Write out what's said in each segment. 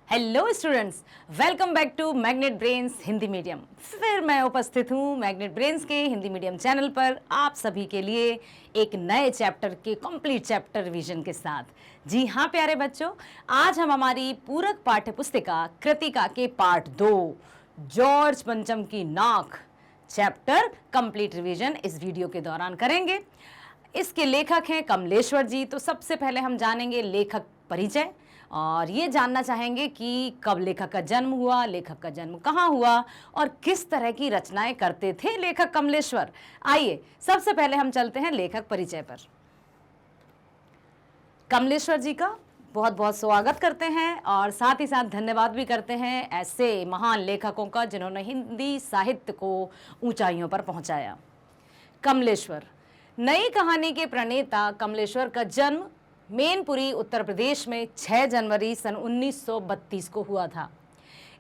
Hello students, welcome back to Magnet Brains Hindi medium. फिर मैं उपस्थित हूँ मैग्नेट ब्रेन्स के हिंदी मीडियम चैनल पर आप सभी के लिए एक नए चैप्टर के कंप्लीट चैप्टर रिवीजन के साथ। जी हाँ प्यारे बच्चों, आज हम हमारी पूरक पाठ्य पुस्तिका कृतिका के पार्ट 2 जॉर्ज पंचम की नाक चैप्टर कंप्लीट रिवीजन इस वीडियो के दौरान करेंगे। इसके लेखक हैं कमलेश्वर जी। तो सबसे पहले हम जानेंगे लेखक परिचय और ये जानना चाहेंगे कि कब लेखक का जन्म हुआ, लेखक का जन्म कहाँ हुआ और किस तरह की रचनाएं करते थे लेखक कमलेश्वर। आइए सबसे पहले हम चलते हैं लेखक परिचय पर। कमलेश्वर जी का बहुत बहुत स्वागत करते हैं और साथ ही साथ धन्यवाद भी करते हैं ऐसे महान लेखकों का जिन्होंने हिंदी साहित्य को ऊंचाइयों पर पहुंचाया। कमलेश्वर, नई कहानी के प्रणेता कमलेश्वर का जन्म मैनपुरी उत्तर प्रदेश में 6 जनवरी सन 1932 को हुआ था।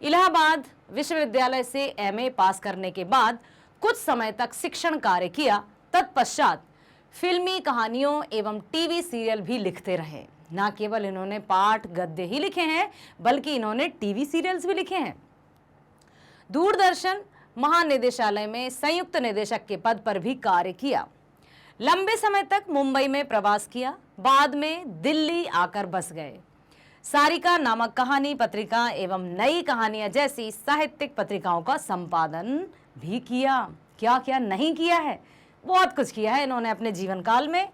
इलाहाबाद विश्वविद्यालय से एमए पास करने के बाद कुछ समय तक शिक्षण कार्य किया। तत्पश्चात फिल्मी कहानियों एवं टीवी सीरियल भी लिखते रहे। न केवल इन्होंने पाठ गद्य ही लिखे हैं बल्कि इन्होंने टीवी सीरियल्स भी लिखे हैं। दूरदर्शन महानिदेशालय में संयुक्त निदेशक के पद पर भी कार्य किया। लंबे समय तक मुंबई में प्रवास किया, बाद में दिल्ली आकर बस गए। सारिका नामक कहानी पत्रिका एवं नई कहानियां जैसी साहित्यिक पत्रिकाओं का संपादन भी किया। क्या क्या नहीं किया है, बहुत कुछ किया है इन्होंने अपने जीवन काल में।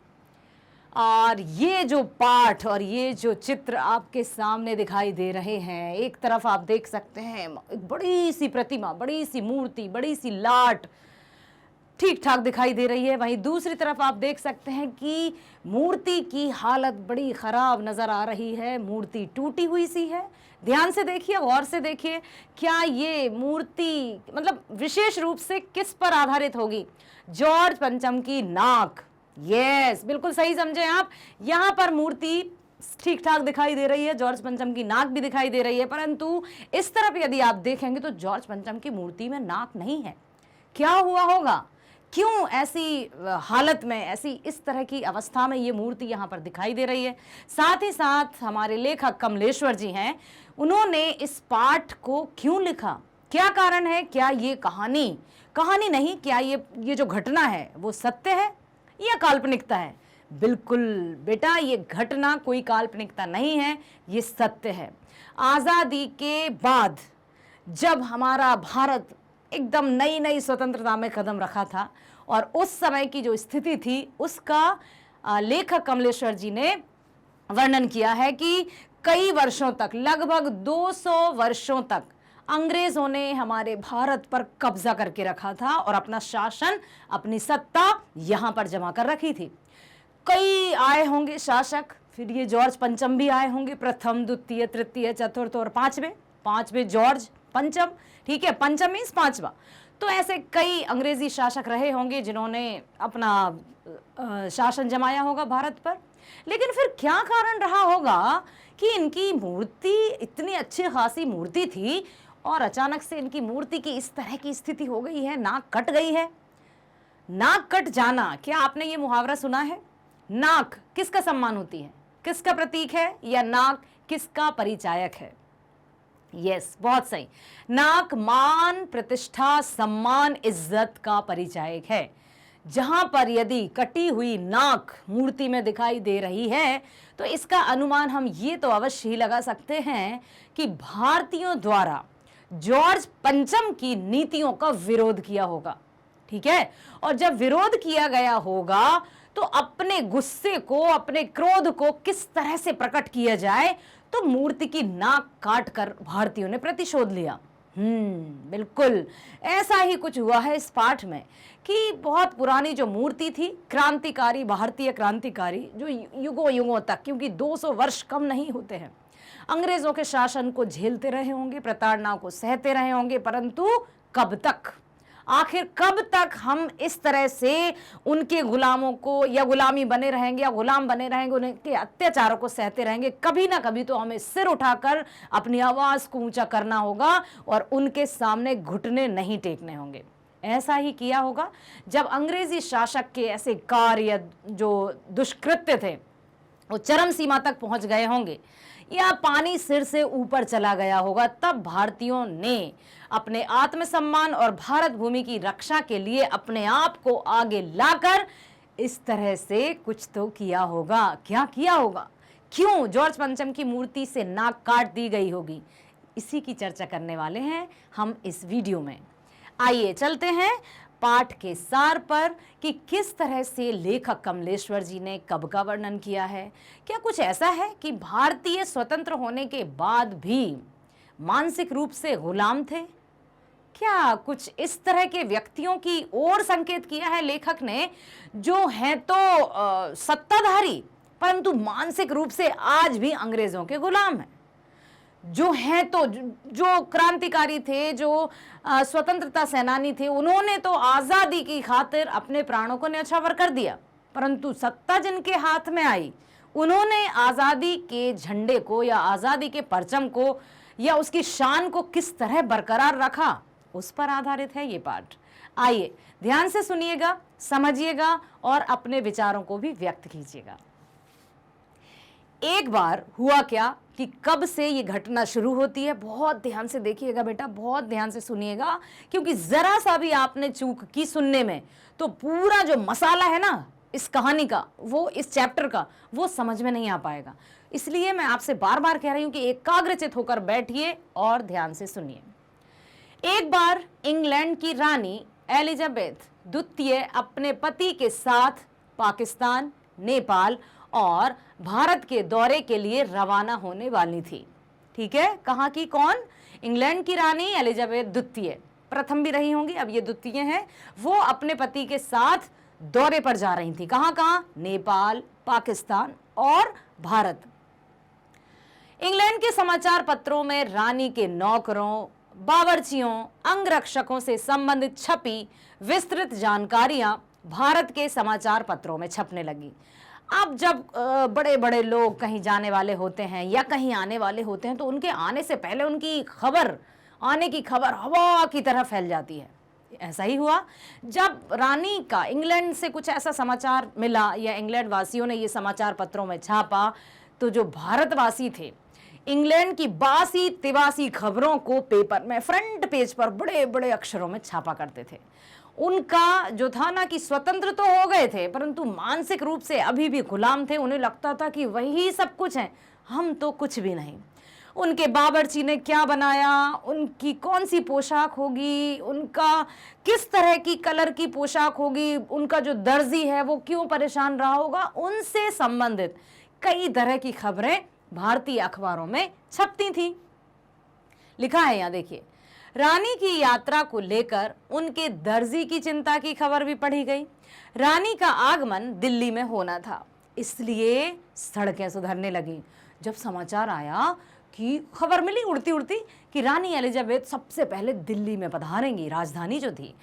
और ये जो पाठ और ये जो चित्र आपके सामने दिखाई दे रहे हैं, एक तरफ आप देख सकते हैं एक बड़ी सी प्रतिमा, बड़ी सी मूर्ति, बड़ी सी लाट ठीक ठाक दिखाई दे रही है। वहीं दूसरी तरफ आप देख सकते हैं कि मूर्ति की हालत बड़ी खराब नजर आ रही है। मूर्ति टूटी हुई सी है। ध्यान से देखिए, गौर से देखिए, क्या ये मूर्ति मतलब विशेष रूप से किस पर आधारित होगी? जॉर्ज पंचम की नाक। यस, बिल्कुल सही समझे आप। यहाँ पर मूर्ति ठीक ठाक दिखाई दे रही है, जॉर्ज पंचम की नाक भी दिखाई दे रही है, परंतु इस तरफ यदि आप देखेंगे तो जॉर्ज पंचम की मूर्ति में नाक नहीं है। क्या हुआ होगा? क्यों ऐसी हालत में, ऐसी इस तरह की अवस्था में ये मूर्ति यहाँ पर दिखाई दे रही है? साथ ही साथ हमारे लेखक कमलेश्वर जी हैं, उन्होंने इस पाठ को क्यों लिखा? क्या कारण है? क्या ये कहानी नहीं, क्या ये जो घटना है वो सत्य है या काल्पनिकता है? बिल्कुल बेटा, ये घटना कोई काल्पनिकता नहीं है, ये सत्य है। आज़ादी के बाद जब हमारा भारत एकदम नई स्वतंत्रता में कदम रखा था और उस समय की जो स्थिति थी उसका लेखक कमलेश्वर जी ने वर्णन किया है कि कई वर्षों तक, लगभग 200 वर्षों तक अंग्रेजों ने हमारे भारत पर कब्जा करके रखा था और अपना शासन, अपनी सत्ता यहां पर जमा कर रखी थी। कई आए होंगे शासक, फिर ये जॉर्ज पंचम भी आए होंगे, प्रथम, द्वितीय, तृतीय, चतुर्थ और पांचवें जॉर्ज पंचम। ठीक है, पंचम मीन्स पांचवा। तो ऐसे कई अंग्रेजी शासक रहे होंगे जिन्होंने अपना शासन जमाया होगा भारत पर। लेकिन फिर क्या कारण रहा होगा कि इनकी मूर्ति इतनी अच्छी खासी मूर्ति थी और अचानक से इनकी मूर्ति की इस तरह की स्थिति हो गई है, नाक कट गई है। नाक कट जाना, क्या आपने ये मुहावरा सुना है? नाक किसका सम्मान होती है, किसका प्रतीक है, या नाक किसका परिचायक है? यस, बहुत सही। नाक मान, प्रतिष्ठा, सम्मान, इज्जत का परिचायक है। जहां पर यदि कटी हुई नाक मूर्ति में दिखाई दे रही है तो इसका अनुमान हम ये तो अवश्य ही लगा सकते हैं कि भारतीयों द्वारा जॉर्ज पंचम की नीतियों का विरोध किया होगा। ठीक है, और जब विरोध किया गया होगा तो अपने गुस्से को, अपने क्रोध को किस तरह से प्रकट किया जाए, तो मूर्ति की नाक काटकर भारतीयों ने प्रतिशोध लिया। बिल्कुल ऐसा ही कुछ हुआ है इस पाठ में कि बहुत पुरानी जो मूर्ति थी, क्रांतिकारी, भारतीय क्रांतिकारी, जो युगों तक, क्योंकि 200 वर्ष कम नहीं होते हैं, अंग्रेजों के शासन को झेलते रहे होंगे, प्रताड़ना को सहते रहे होंगे, परंतु कब तक, आखिर कब तक हम इस तरह से उनके गुलामों को, या गुलामी बने रहेंगे या गुलाम बने रहेंगे, उनके अत्याचारों को सहते रहेंगे? कभी ना कभी तो हमें सिर उठाकर अपनी आवाज़ को ऊंचा करना होगा और उनके सामने घुटने नहीं टेकने होंगे। ऐसा ही किया होगा जब अंग्रेजी शासक के ऐसे कार्य, जो दुष्कृत्य थे, वो चरम सीमा तक पहुंच गए होंगे। या पानी सिर से ऊपर चला गया होगा, तब भारतीयों ने अपने आत्मसम्मान और भारत भूमि की रक्षा के लिए अपने आप को आगे लाकर इस तरह से कुछ तो किया होगा। क्या किया होगा? क्यों जॉर्ज पंचम की मूर्ति से नाक काट दी गई होगी? इसी की चर्चा करने वाले हैं हम इस वीडियो में। आइए चलते हैं पाठ के सार पर कि किस तरह से लेखक कमलेश्वर जी ने कब का वर्णन किया है। क्या कुछ ऐसा है कि भारतीय स्वतंत्र होने के बाद भी मानसिक रूप से गुलाम थे? क्या कुछ इस तरह के व्यक्तियों की ओर संकेत किया है लेखक ने, जो हैं तो सत्ताधारी परंतु मानसिक रूप से आज भी अंग्रेजों के गुलाम हैं, जो हैं तो जो क्रांतिकारी थे, जो स्वतंत्रता सेनानी थे, उन्होंने तो आज़ादी की खातिर अपने प्राणों को न्यौछावर कर दिया, परंतु सत्ता जिनके हाथ में आई उन्होंने आज़ादी के झंडे को या आज़ादी के परचम को या उसकी शान को किस तरह बरकरार रखा, उस पर आधारित है ये पाठ। आइए ध्यान से सुनिएगा, समझिएगा और अपने विचारों को भी व्यक्त कीजिएगा। एक बार हुआ क्या कि कब से ये घटना शुरू होती है, बहुत ध्यान से देखिएगा बेटा, बहुत ध्यान से सुनिएगा, क्योंकि जरा सा भी आपने चूक की सुनने में तो पूरा जो मसाला है ना इस कहानी का, वो इस चैप्टर का, वो समझ में नहीं आ पाएगा। इसलिए मैं आपसे बार बार कह रही हूं कि एकाग्रचित होकर बैठिए और ध्यान से सुनिए। एक बार इंग्लैंड की रानी एलिजाबेथ द्वितीय अपने पति के साथ पाकिस्तान, नेपाल और भारत के दौरे के लिए रवाना होने वाली थी। ठीक है, कहाँ की? कौन? इंग्लैंड की रानी एलिजाबेथ द्वितीय, प्रथम भी रही होंगी, अब ये द्वितीय हैं। वो अपने पति के साथ दौरे पर जा रही थी। कहाँ कहाँ? नेपाल, पाकिस्तान और भारत। इंग्लैंड के समाचार पत्रों में रानी के नौकरों, बावर्चियों, अंगरक्षकों से संबंधित छपी विस्तृत जानकारियां भारत के समाचार पत्रों में छपने लगी। अब जब बड़े बड़े लोग कहीं जाने वाले होते हैं या कहीं आने वाले होते हैं तो उनके आने से पहले उनकी खबर, आने की खबर हवा की तरह फैल जाती है। ऐसा ही हुआ जब रानी का इंग्लैंड से कुछ ऐसा समाचार मिला या इंग्लैंड वासियों ने ये समाचार पत्रों में छापा, तो जो भारतवासी थे इंग्लैंड की बासी तिवासी खबरों को पेपर में फ्रंट पेज पर बड़े बड़े अक्षरों में छापा करते थे। उनका जो था ना कि स्वतंत्र तो हो गए थे परंतु मानसिक रूप से अभी भी गुलाम थे। उन्हें लगता था कि वही सब कुछ है, हम तो कुछ भी नहीं। उनके बावर्ची ने क्या बनाया, उनकी कौन सी पोशाक होगी, उनका किस तरह की कलर की पोशाक होगी, उनका जो दर्जी है वो क्यों परेशान रहा होगा, उनसे संबंधित कई तरह की खबरें भारतीय अखबारों में छपती थी। लिखा है यहाँ देखिए, रानी की यात्रा को लेकर उनके दर्जी की चिंता की खबर भी पढ़ी गई। रानी का आगमन दिल्ली में होना था, इसलिए सड़कें सुधरने लगी। जब समाचार आया कि खबर मिली उड़ती उड़ती कि रानी एलिजाबेथ सबसे पहले दिल्ली में पधारेंगी, राजधानी जो थी,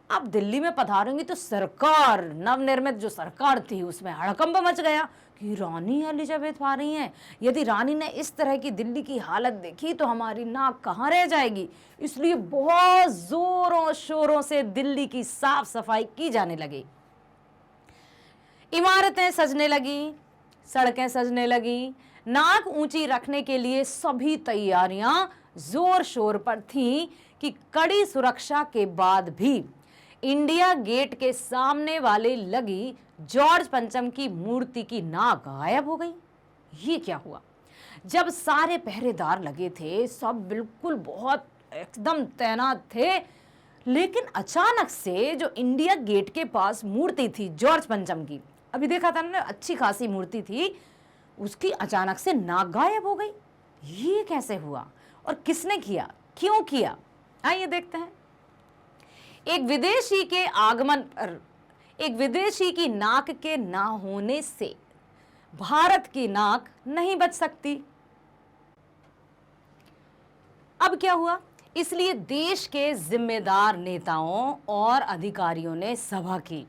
अब दिल्ली में पधारेंगी तो सरकार, नवनिर्मित जो सरकार थी उसमें हड़कंप मच गया कि रानी एलिजाबेथ आ रही हैं। यदि रानी ने इस तरह की दिल्ली की हालत देखी तो हमारी नाक कहाँ रह जाएगी। इसलिए बहुत जोरों शोरों से दिल्ली की साफ सफाई की जाने लगी। इमारतें सजने लगी, सड़कें सजने लगी, नाक ऊंची रखने के लिए सभी तैयारियां जोर शोर पर थीं कि कड़ी सुरक्षा के बाद भी इंडिया गेट के सामने वाले लगी जॉर्ज पंचम की मूर्ति की नाक गायब हो गई। ये क्या हुआ? जब सारे पहरेदार लगे थे, सब बिल्कुल बहुत एकदम तैनात थे, लेकिन अचानक से जो इंडिया गेट के पास मूर्ति थी जॉर्ज पंचम की, अभी देखा था ना, अच्छी खासी मूर्ति थी, उसकी अचानक से नाक गायब हो गई। ये कैसे हुआ और किसने किया, क्यों किया? आइए देखते हैं। एक विदेशी के आगमन पर एक विदेशी की नाक के ना होने से भारत की नाक नहीं बच सकती। अब क्या हुआ? इसलिए देश के जिम्मेदार नेताओं और अधिकारियों ने सभा की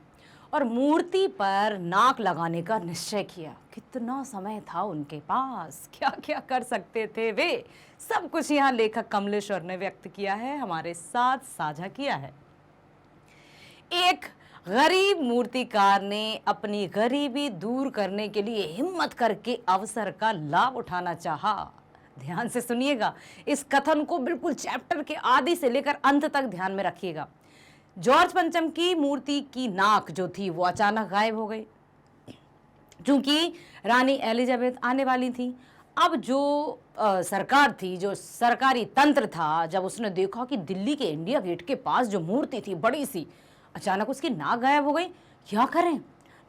और मूर्ति पर नाक लगाने का निश्चय किया। कितना समय था उनके पास, क्या क्या कर सकते थे वे, सब कुछ यहाँ लेखक कमलेश्वर ने व्यक्त किया है, हमारे साथ साझा किया है। एक गरीब मूर्तिकार ने अपनी गरीबी दूर करने के लिए हिम्मत करके अवसर का लाभ उठाना चाहा। ध्यान से सुनिएगा, इस कथन को बिल्कुल चैप्टर के आदि से लेकर अंत तक ध्यान में रखिएगा। जॉर्ज पंचम की मूर्ति की नाक जो थी वो अचानक गायब हो गई, क्योंकि रानी एलिजाबेथ आने वाली थी। अब जो सरकार थी, जो सरकारी तंत्र था, जब उसने देखा कि दिल्ली के इंडिया गेट के पास जो मूर्ति थी बड़ी सी, अचानक उसकी नाक गायब हो गई, क्या करें?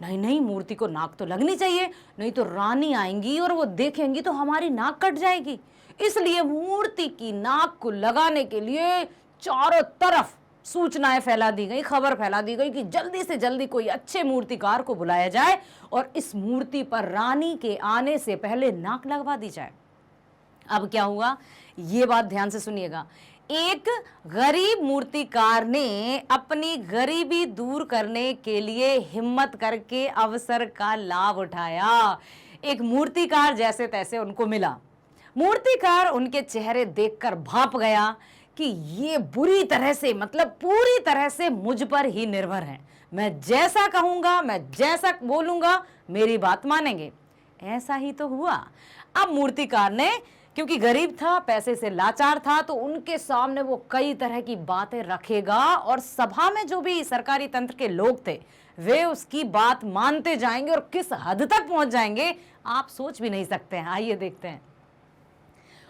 नहीं नहीं, मूर्ति को नाक तो लगनी चाहिए, नहीं तो रानी आएंगी और वो देखेंगी तो हमारी नाक कट जाएगी। इसलिए मूर्ति की नाक को लगाने के लिए चारों तरफ सूचनाएं फैला दी गई, खबर फैला दी गई कि जल्दी से जल्दी कोई अच्छे मूर्तिकार को बुलाया जाए और इस मूर्ति पर रानी के आने से पहले नाक लगवा दी जाए। अब क्या हुआ, ये बात ध्यान से सुनिएगा। एक गरीब मूर्तिकार ने अपनी गरीबी दूर करने के लिए हिम्मत करके अवसर का लाभ उठाया। एक मूर्तिकार जैसे तैसे उनको मिला। मूर्तिकार उनके चेहरे देखकर भाप गया कि ये बुरी तरह से, मतलब पूरी तरह से मुझ पर ही निर्भर है। मैं जैसा कहूंगा, मैं जैसा बोलूंगा, मेरी बात मानेंगे। ऐसा ही तो हुआ। अब मूर्तिकार ने, क्योंकि गरीब था, पैसे से लाचार था, तो उनके सामने वो कई तरह की बातें रखेगा और सभा में जो भी सरकारी तंत्र के लोग थे वे उसकी बात मानते जाएंगे और किस हद तक पहुंच जाएंगे आप सोच भी नहीं सकते हैं। आइए देखते हैं।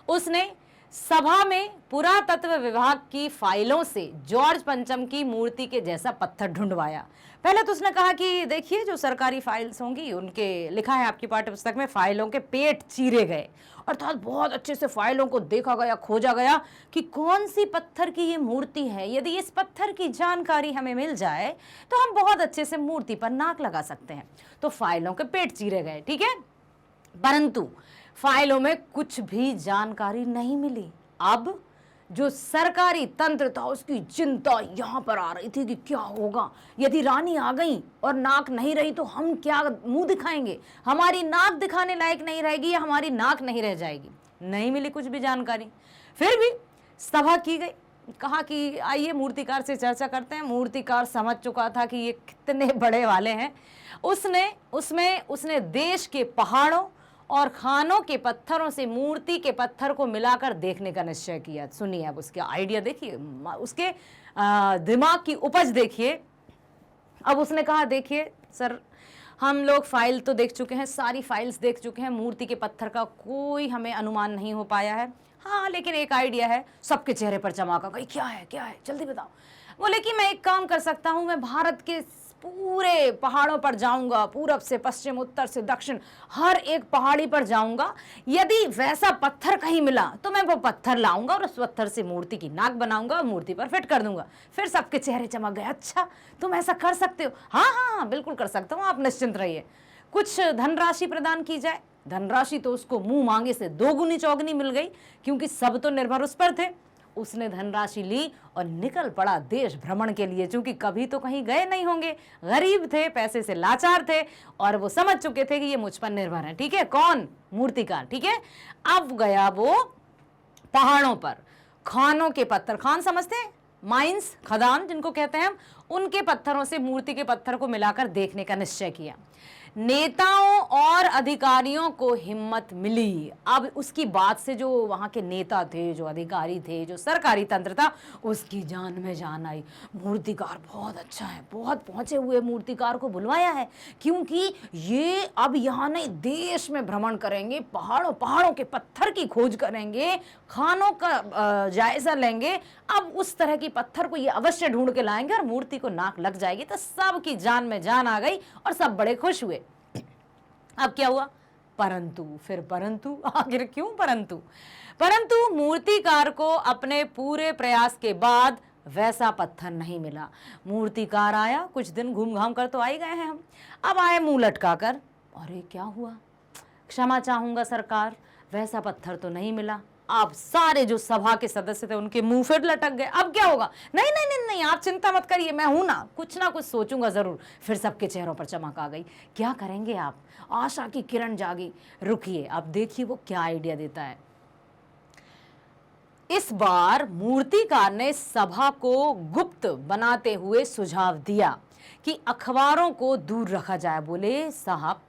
उसने सभा में पुरातत्व विभाग की फाइलों से जॉर्ज पंचम की मूर्ति के जैसा पत्थर ढूंढवाया। पहले तो उसने कहा कि देखिए, जो सरकारी फाइल्स होंगी उनके, लिखा है आपकी पाठ्यपुस्तक में, फाइलों के पेट चीरे गए, अर्थात बहुत अच्छे से फाइलों को देखा गया, खोजा गया कि कौन सी पत्थर की ये मूर्ति है। यदि इस पत्थर की जानकारी हमें मिल जाए तो हम बहुत अच्छे से मूर्ति पर नाक लगा सकते हैं। तो फाइलों के पेट चीरे गए, ठीक है, परंतु फाइलों में कुछ भी जानकारी नहीं मिली। अब जो सरकारी तंत्र था उसकी चिंता यहां पर आ रही थी कि क्या होगा, यदि रानी आ गई और नाक नहीं रही तो हम क्या मुंह दिखाएंगे, हमारी नाक दिखाने लायक नहीं रहेगी या हमारी नाक नहीं रह जाएगी। नहीं मिली कुछ भी जानकारी। फिर भी सभा की गई, कहा कि आइए मूर्तिकार से चर्चा करते हैं। मूर्तिकार समझ चुका था कि ये कितने बड़े वाले हैं। उसने देश के पहाड़ों और खानों के पत्थरों से मूर्ति के पत्थर को मिलाकर देखने का निश्चय किया। सुनिए, अब उसका आइडिया देखिए, उसके दिमाग की उपज देखिए। अब उसने कहा, देखिए सर, हम लोग फाइल तो देख चुके हैं, सारी फाइल्स देख चुके हैं, मूर्ति के पत्थर का कोई हमें अनुमान नहीं हो पाया है। हाँ, लेकिन एक आइडिया है। सबके चेहरे पर चमक आ गई, क्या है क्या है, जल्दी बताओ। बोले कि मैं एक काम कर सकता हूँ, मैं भारत के पूरे पहाड़ों पर जाऊंगा, पूरब से पश्चिम, उत्तर से दक्षिण, हर एक पहाड़ी पर जाऊंगा। यदि वैसा पत्थर कहीं मिला तो मैं वो पत्थर लाऊंगा और उस पत्थर से मूर्ति की नाक बनाऊंगा और मूर्ति पर फिट कर दूंगा। फिर सबके चेहरे चमक गए। अच्छा, तुम ऐसा कर सकते हो? हाँ हाँ हाँ, बिल्कुल कर सकता हूँ, आप निश्चिंत रहिए। कुछ धनराशि प्रदान की जाए। धनराशि तो उसको मुंह मांगे से दोगुनी चौगुनी मिल गई, क्योंकि सब तो निर्भर उस पर थे। उसने धनराशि ली और निकल पड़ा देश भ्रमण के लिए, क्योंकि कभी तो कहीं गए नहीं होंगे, गरीब थे, पैसे से लाचार थे और वो समझ चुके थे कि ये मुझ पर निर्भर है। ठीक है, कौन? मूर्तिकार। ठीक है, अब गया वो पहाड़ों पर, खानों के पत्थर, खान समझते हैं, माइंस, खदान जिनको कहते हैं हम, उनके पत्थरों से मूर्ति के पत्थर को मिलाकर देखने का निश्चय किया। नेताओं और अधिकारियों को हिम्मत मिली। अब उसकी बात से जो वहां के नेता थे, जो अधिकारी थे, जो सरकारी तंत्र था, उसकी जान में जान आई। मूर्तिकार बहुत अच्छा है, बहुत पहुंचे हुए मूर्तिकार को बुलवाया है, क्योंकि ये अब यहाँ नहीं, देश में भ्रमण करेंगे, पहाड़ों के पत्थर की खोज करेंगे, खानों का जायजा लेंगे। अब उस तरह की पत्थर को ये अवश्य ढूंढ के लाएंगे और मूर्ति को नाक लग जाएगी। तो सबकी जान में जान आ गई और सब बड़े खुश हुए। अब क्या हुआ? परंतु आखिर क्यों परंतु मूर्तिकार को अपने पूरे प्रयास के बाद वैसा पत्थर नहीं मिला। मूर्तिकार आया, कुछ दिन घूम घाम कर तो आ ही गए हैं हम, अब आए मुंह लटका कर, अरे क्या हुआ, क्षमा चाहूंगा सरकार, वैसा पत्थर तो नहीं मिला। आप सारे जो सभा के सदस्य थे उनके मुंह फिर लटक गए। अब क्या होगा? नहीं नहीं नहीं नहीं, आप चिंता मत करिए, मैं हूं ना कुछ सोचूंगा जरूर। फिर सबके चेहरों पर चमक आ गई। क्या करेंगे आप? आशा की किरण जागी। रुकिए, अब देखिए वो क्या आइडिया देता है। इस बार मूर्तिकार ने सभा को गुप्त बनाते हुए सुझाव दिया कि अखबारों को दूर रखा जाए। बोले साहब,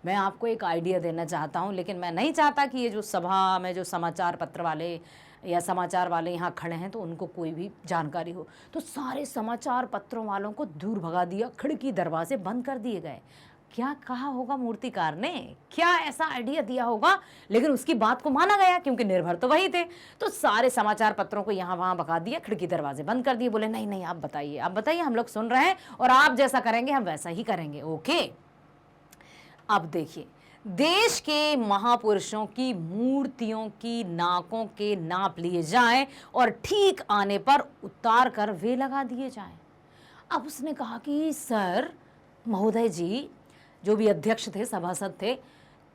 मैं आपको एक आइडिया देना चाहता हूँ, लेकिन मैं नहीं चाहता कि ये जो सभा में जो समाचार पत्र वाले या समाचार वाले यहाँ खड़े हैं तो उनको कोई भी जानकारी हो। तो सारे समाचार पत्रों वालों को दूर भगा दिया, खिड़की दरवाजे बंद कर दिए गए। क्या कहा होगा मूर्तिकार ने, क्या ऐसा आइडिया दिया होगा, लेकिन उसकी बात को माना गया क्योंकि निर्भर तो वही थे। तो सारे समाचार पत्रों को यहाँ वहाँ भगा दिया, खिड़की दरवाजे बंद कर दिए, बोले नहीं नहीं आप बताइए, आप बताइए, हम लोग सुन रहे हैं और आप जैसा करेंगे हम वैसा ही करेंगे। ओके, अब देखिए, देश के महापुरुषों की मूर्तियों की नाकों के नाप लिए जाएं और ठीक आने पर उतार कर वे लगा दिए जाएं। अब उसने कहा कि सर महोदय जी, जो भी अध्यक्ष थे, सभासद थे,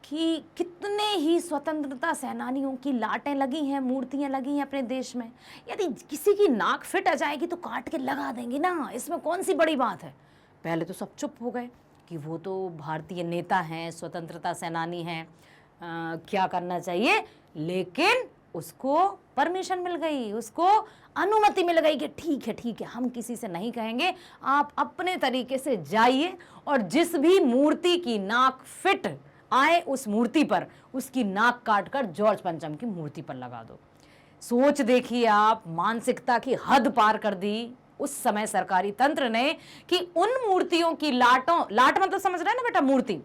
कि कितने ही स्वतंत्रता सेनानियों की लाटें लगी हैं, मूर्तियां लगी हैं अपने देश में, यदि किसी की नाक फिट आ जाएगी तो काट के लगा देंगे ना, इसमें कौन सी बड़ी बात है। पहले तो सब चुप हो गए कि वो तो भारतीय नेता हैं, स्वतंत्रता सेनानी हैं, क्या करना चाहिए। लेकिन उसको परमिशन मिल गई, उसको अनुमति मिल गई कि ठीक है, हम किसी से नहीं कहेंगे, आप अपने तरीके से जाइए और जिस भी मूर्ति की नाक फिट आए उस मूर्ति पर उसकी नाक काटकर जॉर्ज पंचम की मूर्ति पर लगा दो। सोच देखिए आप, मानसिकता की हद पार कर दी उस समय सरकारी तंत्र ने कि उन मूर्तियों की लाट मतलब समझ रहे हैं ना बेटा, मूर्ति,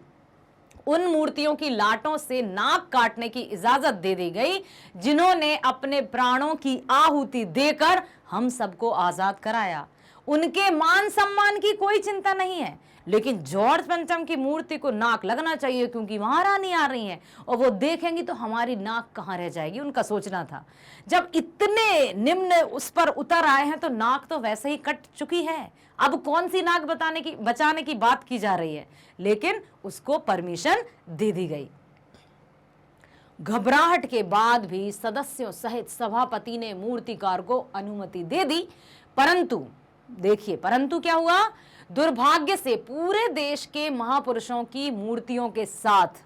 उन मूर्तियों की लाटों से नाक काटने की इजाजत दे दी गई जिन्होंने अपने प्राणों की आहुति देकर हम सबको आजाद कराया। उनके मान सम्मान की कोई चिंता नहीं है, लेकिन जॉर्ज पंचम की मूर्ति को नाक लगना चाहिए क्योंकि महारानी आ रही हैं और वो देखेंगी तो हमारी नाक कहाँ रह जाएगी, उनका सोचना था। जब इतने निम्न उस पर उतर आए हैं तो नाक तो वैसे ही कट चुकी है, अब कौन सी नाक बचाने की बात की जा रही है, लेकिन उसको परमिशन दे दी गई। घबराहट के बाद भी सदस्यों सहित सभापति ने मूर्तिकार को अनुमति दे दी, परंतु देखिए, परंतु क्या हुआ, दुर्भाग्य से पूरे देश के महापुरुषों की मूर्तियों के साथ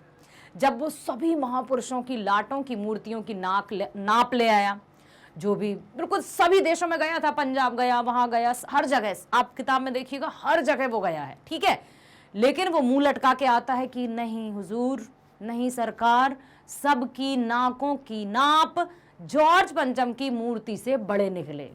जब वो सभी महापुरुषों की लाटों की मूर्तियों की नाप ले आया, जो भी बिल्कुल सभी देशों में गया था, पंजाब गया, वहां गया, हर जगह आप किताब में देखिएगा, हर जगह वो गया है, ठीक है, लेकिन वो मुंह लटका के आता है कि नहीं हुजूर, नहीं सरकार, सबकी नाकों की नाप जॉर्ज पंचम की मूर्ति से बड़े निकले।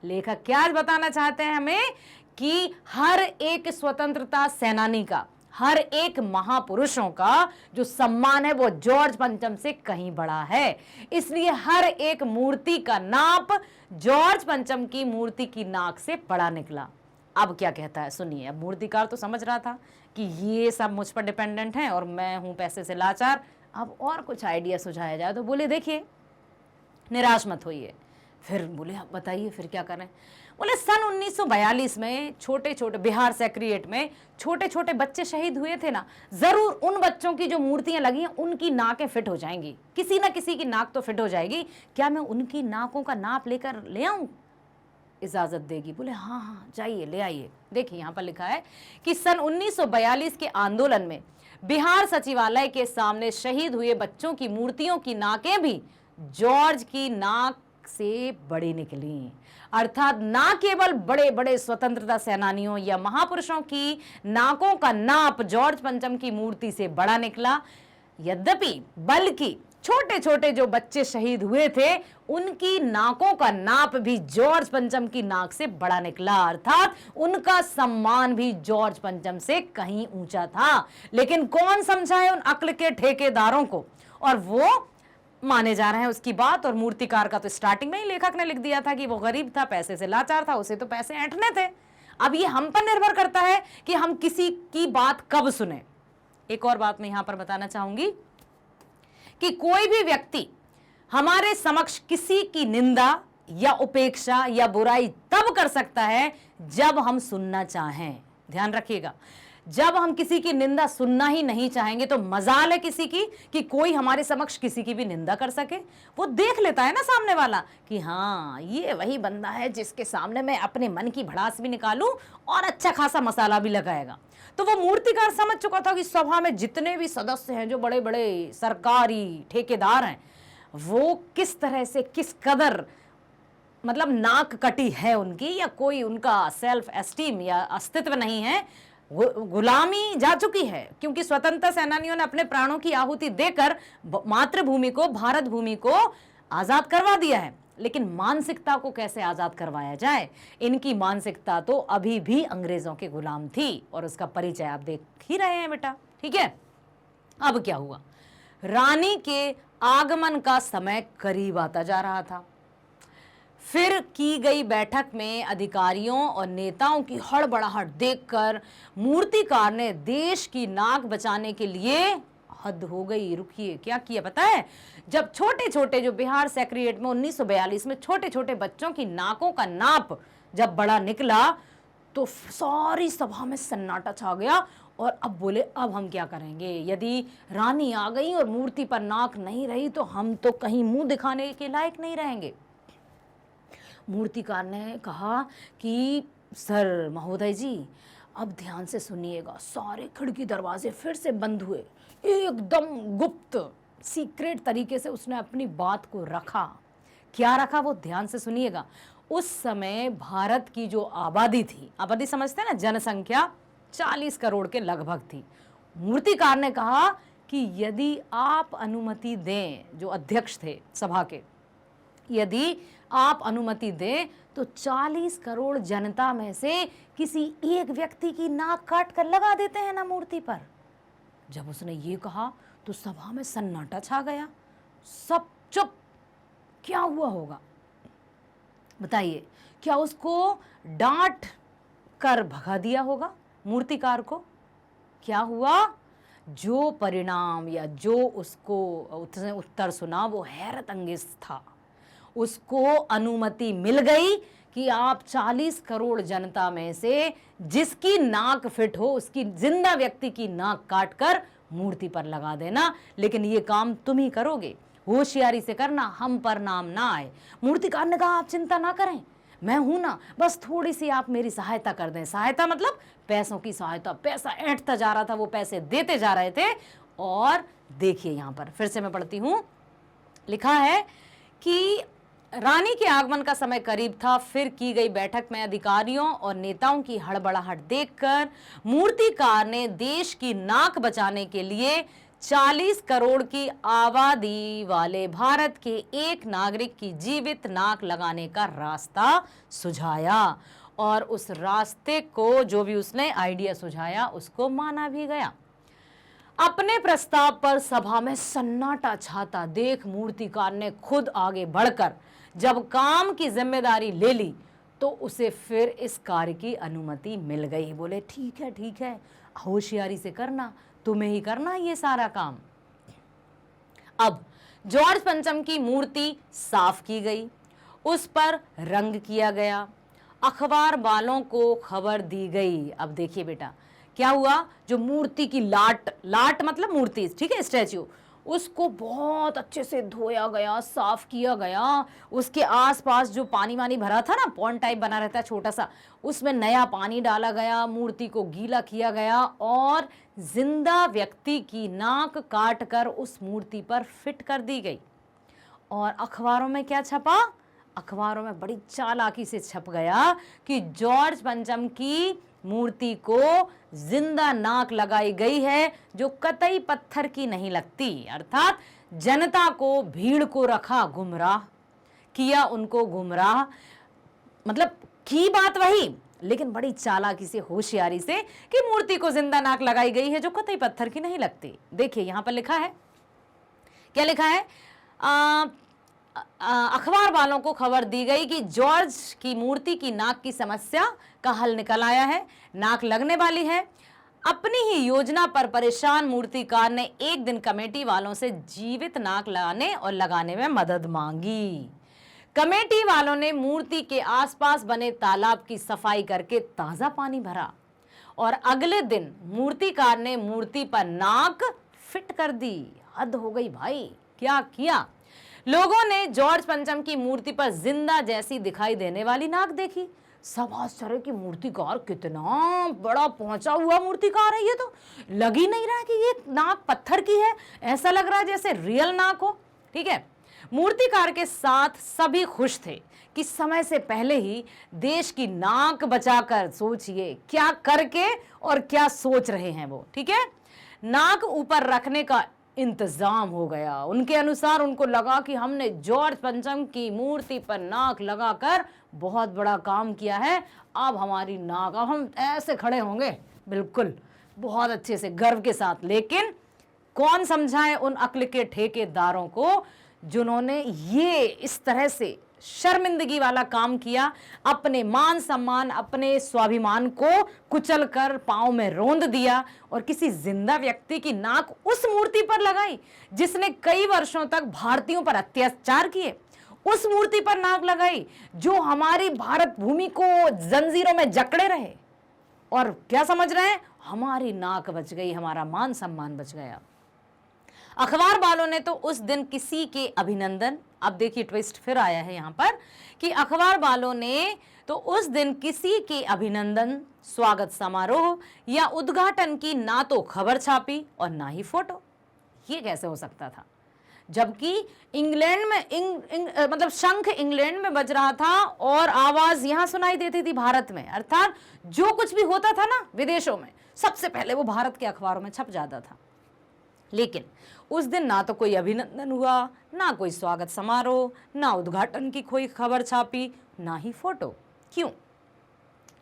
लेखक क्या बताना चाहते हैं हमें कि हर एक स्वतंत्रता सेनानी का, हर एक महापुरुषों का जो सम्मान है वो जॉर्ज पंचम से कहीं बड़ा है, इसलिए हर एक मूर्ति का नाप जॉर्ज पंचम की मूर्ति की नाक से बड़ा निकला। अब क्या कहता है सुनिए। अब मूर्तिकार तो समझ रहा था कि ये सब मुझ पर डिपेंडेंट हैं और मैं हूं पैसे से लाचार, अब और कुछ आइडिया सुझाया जाए तो बोले देखिए निराश मत होइए। फिर बोले अब बताइए फिर क्या करें। बोले सन 1942 में छोटे छोटे बिहार सेक्रेटेरिएट में छोटे छोटे बच्चे शहीद हुए थे ना, जरूर उन बच्चों की जो मूर्तियां लगी हैं उनकी नाकें फिट हो जाएंगी, किसी ना किसी की नाक तो फिट हो जाएगी, क्या मैं उनकी नाकों का नाप लेकर ले आऊं? इजाजत देगी? बोले हाँ हाँ जाइए ले आइए। देखिए यहाँ पर लिखा है कि सन 1942 के आंदोलन में बिहार सचिवालय के सामने शहीद हुए बच्चों की मूर्तियों की नाकें भी जॉर्ज की नाक से बड़ी निकली, अर्थात ना केवल बड़े बड़े स्वतंत्रता सेनानियों या महापुरुषों की नाकों का नाप जॉर्ज पंचम की मूर्ति से बड़ा निकला, यद्यपि बल्कि छोटे छोटे जो बच्चे शहीद हुए थे उनकी नाकों का नाप भी जॉर्ज पंचम की नाक से बड़ा निकला, अर्थात उनका सम्मान भी जॉर्ज पंचम से कहीं ऊंचा था। लेकिन कौन समझाए उन अक्ल के ठेकेदारों को, और वो माने जा रहे हैं उसकी बात। और मूर्तिकार का तो स्टार्टिंग में ही लेखक ने लिख दिया था कि वो गरीब था, पैसे से लाचार था, उसे तो पैसे ऐंठने थे। अब ये हम पर निर्भर करता है कि हम किसी की बात कब सुने। एक और बात मैं यहां पर बताना चाहूंगी कि कोई भी व्यक्ति हमारे समक्ष किसी की निंदा या उपेक्षा या बुराई तब कर सकता है जब हम सुनना चाहें। ध्यान रखिएगा, जब हम किसी की निंदा सुनना ही नहीं चाहेंगे तो मजाल है किसी की कि कोई हमारे समक्ष किसी की भी निंदा कर सके। वो देख लेता है ना सामने वाला कि हाँ ये वही बंदा है जिसके सामने मैं अपने मन की भड़ास भी निकालूं और अच्छा खासा मसाला भी लगाएगा। तो वो मूर्तिकार समझ चुका था कि सभा में जितने भी सदस्य हैं, जो बड़े बड़े सरकारी ठेकेदार हैं, वो किस तरह से किस कदर मतलब नाक कटी है उनकी, या कोई उनका सेल्फ एस्टीम या अस्तित्व नहीं है, गुलामी जा चुकी है, क्योंकि स्वतंत्रता सेनानियों ने अपने प्राणों की आहुति देकर मातृभूमि को, भारत भूमि को आजाद करवा दिया है। लेकिन मानसिकता को कैसे आजाद करवाया जाए? इनकी मानसिकता तो अभी भी अंग्रेजों के गुलाम थी, और उसका परिचय आप देख ही रहे हैं बेटा। ठीक है, अब क्या हुआ? रानी के आगमन का समय करीब आता जा रहा था। फिर की गई बैठक में अधिकारियों और नेताओं की हड़बड़ाहट देखकर मूर्तिकार ने देश की नाक बचाने के लिए, हद हो गई, रुकिए, क्या किया पता है? जब छोटे छोटे, जो बिहार सेक्रेटेरिएट में 1942 में छोटे छोटे बच्चों की नाकों का नाप जब बड़ा निकला, तो सारी सभा में सन्नाटा छा गया। और अब बोले, अब हम क्या करेंगे? यदि रानी आ गई और मूर्ति पर नाक नहीं रही तो हम तो कहीं मुंह दिखाने के लायक नहीं रहेंगे। मूर्तिकार ने कहा कि सर महोदय जी, अब ध्यान से सुनिएगा। सारे खिड़की दरवाजे फिर से बंद हुए, एकदम गुप्त सीक्रेट तरीके से उसने अपनी बात को रखा। क्या रखा वो ध्यान से सुनिएगा। उस समय भारत की जो आबादी थी, आबादी समझते हैं ना, जनसंख्या 40 करोड़ के लगभग थी। मूर्तिकार ने कहा कि यदि आप अनुमति दें, जो अध्यक्ष थे सभा के, यदि आप अनुमति दें तो 40 करोड़ जनता में से किसी एक व्यक्ति की नाक काट कर लगा देते हैं ना मूर्ति पर। जब उसने ये कहा तो सभा में सन्नाटा छा गया, सब चुप। क्या हुआ होगा बताइए? क्या उसको डांट कर भगा दिया होगा मूर्तिकार को? क्या हुआ? जो परिणाम या जो उसको उसने उत्तर सुना वो हैरत अंगेज था। उसको अनुमति मिल गई कि आप 40 करोड़ जनता में से जिसकी नाक फिट हो उसकी जिंदा व्यक्ति की नाक काटकर मूर्ति पर लगा देना, लेकिन ये काम तुम ही करोगे, होशियारी से करना, हम पर नाम ना आए। मूर्तिकार ने कहा, आप चिंता ना करें, मैं हूं ना, बस थोड़ी सी आप मेरी सहायता कर दें। सहायता मतलब पैसों की सहायता। पैसा ऐंठता जा रहा था, वो पैसे देते जा रहे थे। और देखिए यहां पर फिर से मैं पढ़ती हूं, लिखा है कि रानी के आगमन का समय करीब था। फिर की गई बैठक में अधिकारियों और नेताओं की हड़बड़ाहट देखकर मूर्तिकार ने देश की नाक बचाने के लिए 40 करोड़ की आबादी वाले भारत के एक नागरिक की जीवित नाक लगाने का रास्ता सुझाया। और उस रास्ते को, जो भी उसने आइडिया सुझाया, उसको माना भी गया। अपने प्रस्ताव पर सभा में सन्नाटा छाता देख मूर्तिकार ने खुद आगे बढ़कर जब काम की जिम्मेदारी ले ली तो उसे फिर इस कार्य की अनुमति मिल गई। बोले, ठीक है, होशियारी से करना, तुम्हें ही करना ये सारा काम। अब जॉर्ज पंचम की मूर्ति साफ की गई, उस पर रंग किया गया, अखबार वालों को खबर दी गई। अब देखिए बेटा क्या हुआ, जो मूर्ति की लाट मतलब मूर्ति, ठीक है, स्टैच्यू, उसको बहुत अच्छे से धोया गया, साफ किया गया। उसके आसपास जो पानी वानी भरा था ना, पॉन्ड टाइप बना रहता है छोटा सा, उसमें नया पानी डाला गया, मूर्ति को गीला किया गया और जिंदा व्यक्ति की नाक काट कर उस मूर्ति पर फिट कर दी गई। और अखबारों में क्या छपा? अखबारों में बड़ी चालाकी से छप गया कि जॉर्ज पंचम की मूर्ति को जिंदा नाक लगाई गई है, जो कतई पत्थर की नहीं लगती। अर्थात जनता को, भीड़ को रखा गुमराह, किया उनको गुमराह। मतलब की बात वही, लेकिन बड़ी चालाकी से, होशियारी से, कि मूर्ति को जिंदा नाक लगाई गई है जो कतई पत्थर की नहीं लगती। देखिए यहां पर लिखा है, क्या लिखा है? अखबार वालों को खबर दी गई कि जॉर्ज की मूर्ति की नाक की समस्या का हल निकल आया है, नाक लगने वाली है। अपनी ही योजना पर परेशान मूर्तिकार ने एक दिन कमेटी वालों से जीवित नाक लाने और लगाने में मदद मांगी। कमेटी वालों ने मूर्ति के आसपास बने तालाब की सफाई करके ताजा पानी भरा और अगले दिन मूर्तिकार ने मूर्ति पर नाक फिट कर दी। हद हो गई भाई, क्या किया? लोगों ने जॉर्ज पंचम की मूर्ति पर जिंदा जैसी दिखाई देने वाली नाक देखी। सब आश्चर्य की, मूर्तिकार कितना बड़ा पहुंचा हुआ मूर्तिकार है, ये तो लग ही नहीं रहा कि ये नाक पत्थर की है, ऐसा लग रहा है जैसे रियल नाक हो। ठीक है, मूर्तिकार के साथ सभी खुश थे कि समय से पहले ही देश की नाक बचाकर, सोचिए क्या करके और क्या सोच रहे हैं वो, ठीक है, नाक ऊपर रखने का इंतजाम हो गया। उनके अनुसार उनको लगा कि हमने जॉर्ज पंचम की मूर्ति पर नाक लगाकर बहुत बड़ा काम किया है, अब हमारी नाक, अब हम ऐसे खड़े होंगे बिल्कुल बहुत अच्छे से गर्व के साथ। लेकिन कौन समझाए उन अक्ल के ठेकेदारों को जिन्होंने ये इस तरह से शर्मिंदगी वाला काम किया, अपने मान सम्मान, अपने स्वाभिमान को कुचल कर पांव में रोंद दिया और किसी जिंदा व्यक्ति की नाक उस मूर्ति पर लगाई जिसने कई वर्षों तक भारतीयों पर अत्याचार किए, उस मूर्ति पर नाक लगाई जो हमारी भारत भूमि को जंजीरों में जकड़े रहे। और क्या समझ रहे हैं, हमारी नाक बच गई, हमारा मान सम्मान बच गया। अखबार वालों ने तो उस दिन किसी के अभिनंदन, अब देखिए ट्विस्ट फिर आया है यहां पर कि अखबार वालों ने तो उस दिन किसी के अभिनंदन, स्वागत समारोह या उद्घाटन की ना तो खबर छापी और ना ही फोटो। ये कैसे हो सकता था, जबकि इंग्लैंड में मतलब शंख इंग्लैंड में बज रहा था और आवाज यहां सुनाई देती थी भारत में। अर्थात जो कुछ भी होता था ना विदेशों में, सबसे पहले वो भारत के अखबारों में छप जाता था। लेकिन उस दिन ना तो कोई अभिनंदन हुआ, ना कोई स्वागत समारोह, ना उद्घाटन की कोई खबर छापी, ना ही फोटो। क्यों?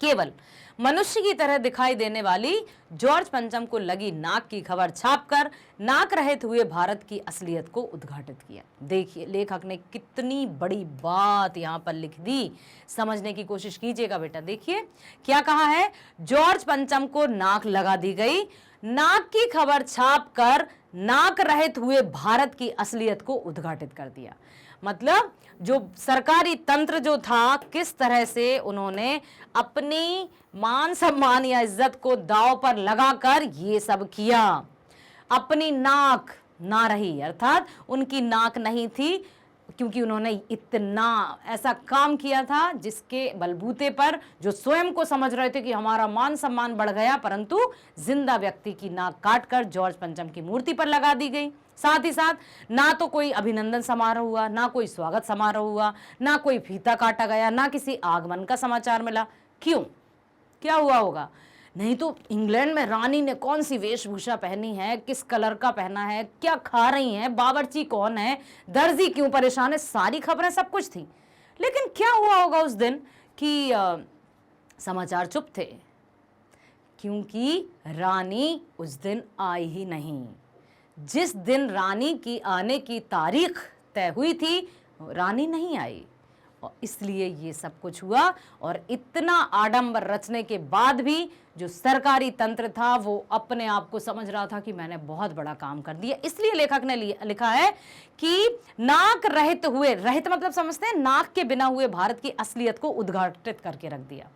केवल मनुष्य की तरह दिखाई देने वाली जॉर्ज पंचम को लगी नाक की खबर छापकर नाक रहित हुए भारत की असलियत को उद्घाटित किया। देखिए लेखक ने कितनी बड़ी बात यहां पर लिख दी, समझने की कोशिश कीजिएगा बेटा। देखिए क्या कहा है, जॉर्ज पंचम को नाक लगा दी गई, नाक की खबर छापकर नाक रहित हुए भारत की असलियत को उद्घाटित कर दिया। मतलब जो सरकारी तंत्र जो था, किस तरह से उन्होंने अपनी मान सम्मान या इज्जत को दांव पर लगाकर ये सब किया। अपनी नाक ना रही, अर्थात उनकी नाक नहीं थी, क्योंकि उन्होंने इतना ऐसा काम किया था जिसके बलबूते पर जो स्वयं को समझ रहे थे कि हमारा मान सम्मान बढ़ गया, परंतु जिंदा व्यक्ति की नाक काटकर जॉर्ज पंचम की मूर्ति पर लगा दी गई। साथ ही साथ ना तो कोई अभिनंदन समारोह हुआ, ना कोई स्वागत समारोह हुआ, ना कोई फीता काटा गया, ना किसी आगमन का समाचार मिला। क्यों? क्या हुआ होगा? नहीं तो इंग्लैंड में रानी ने कौन सी वेशभूषा पहनी है, किस कलर का पहना है, क्या खा रही हैं, बावर्ची कौन है, दर्जी क्यों परेशान है, सारी खबरें सब कुछ थी। लेकिन क्या हुआ होगा उस दिन कि समाचार चुप थे, क्योंकि रानी उस दिन आई ही नहीं। जिस दिन रानी की आने की तारीख तय हुई थी, रानी नहीं आई और इसलिए ये सब कुछ हुआ। और इतना आडंबर रचने के बाद भी जो सरकारी तंत्र था वो अपने आप को समझ रहा था कि मैंने बहुत बड़ा काम कर दिया। इसलिए लेखक ने लिखा है कि नाक रहित हुए, रहित मतलब समझते हैं, नाक के बिना हुए भारत की असलियत को उद्घाटित करके रख दिया।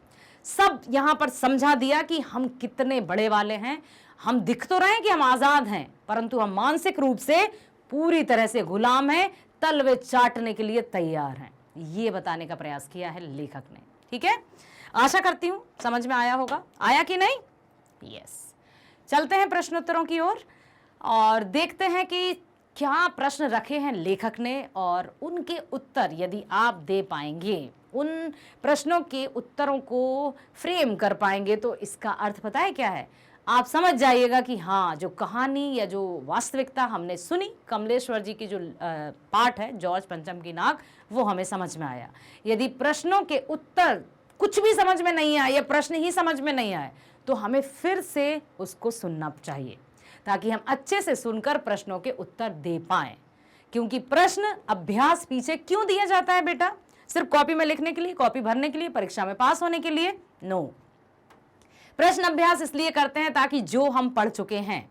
सब यहां पर समझा दिया कि हम कितने बड़े वाले हैं। हम दिख तो रहे हैं कि हम आजाद हैं, परंतु हम मानसिक रूप से पूरी तरह से गुलाम हैं, तलवे चाटने के लिए तैयार हैं। ये बताने का प्रयास किया है लेखक ने। ठीक है, आशा करती हूं समझ में आया होगा। आया कि नहीं? यस। चलते हैं प्रश्नोत्तरों की ओर और देखते हैं कि क्या प्रश्न रखे हैं लेखक ने और उनके उत्तर यदि आप दे पाएंगे, उन प्रश्नों के उत्तरों को फ्रेम कर पाएंगे, तो इसका अर्थ पता है क्या है? आप समझ जाइएगा कि हाँ, जो कहानी या जो वास्तविकता हमने सुनी, कमलेश्वर जी की जो पाठ है जॉर्ज पंचम की नाक, वो हमें समझ में आया। यदि प्रश्नों के उत्तर कुछ भी समझ में नहीं आए या प्रश्न ही समझ में नहीं आए, तो हमें फिर से उसको सुनना चाहिए ताकि हम अच्छे से सुनकर प्रश्नों के उत्तर दे पाएं। क्योंकि प्रश्न अभ्यास पीछे क्यों दिया जाता है बेटा? सिर्फ कॉपी में लिखने के लिए, कॉपी भरने के लिए, परीक्षा में पास होने के लिए? नो। प्रश्न अभ्यास इसलिए करते हैं ताकि जो हम पढ़ चुके हैं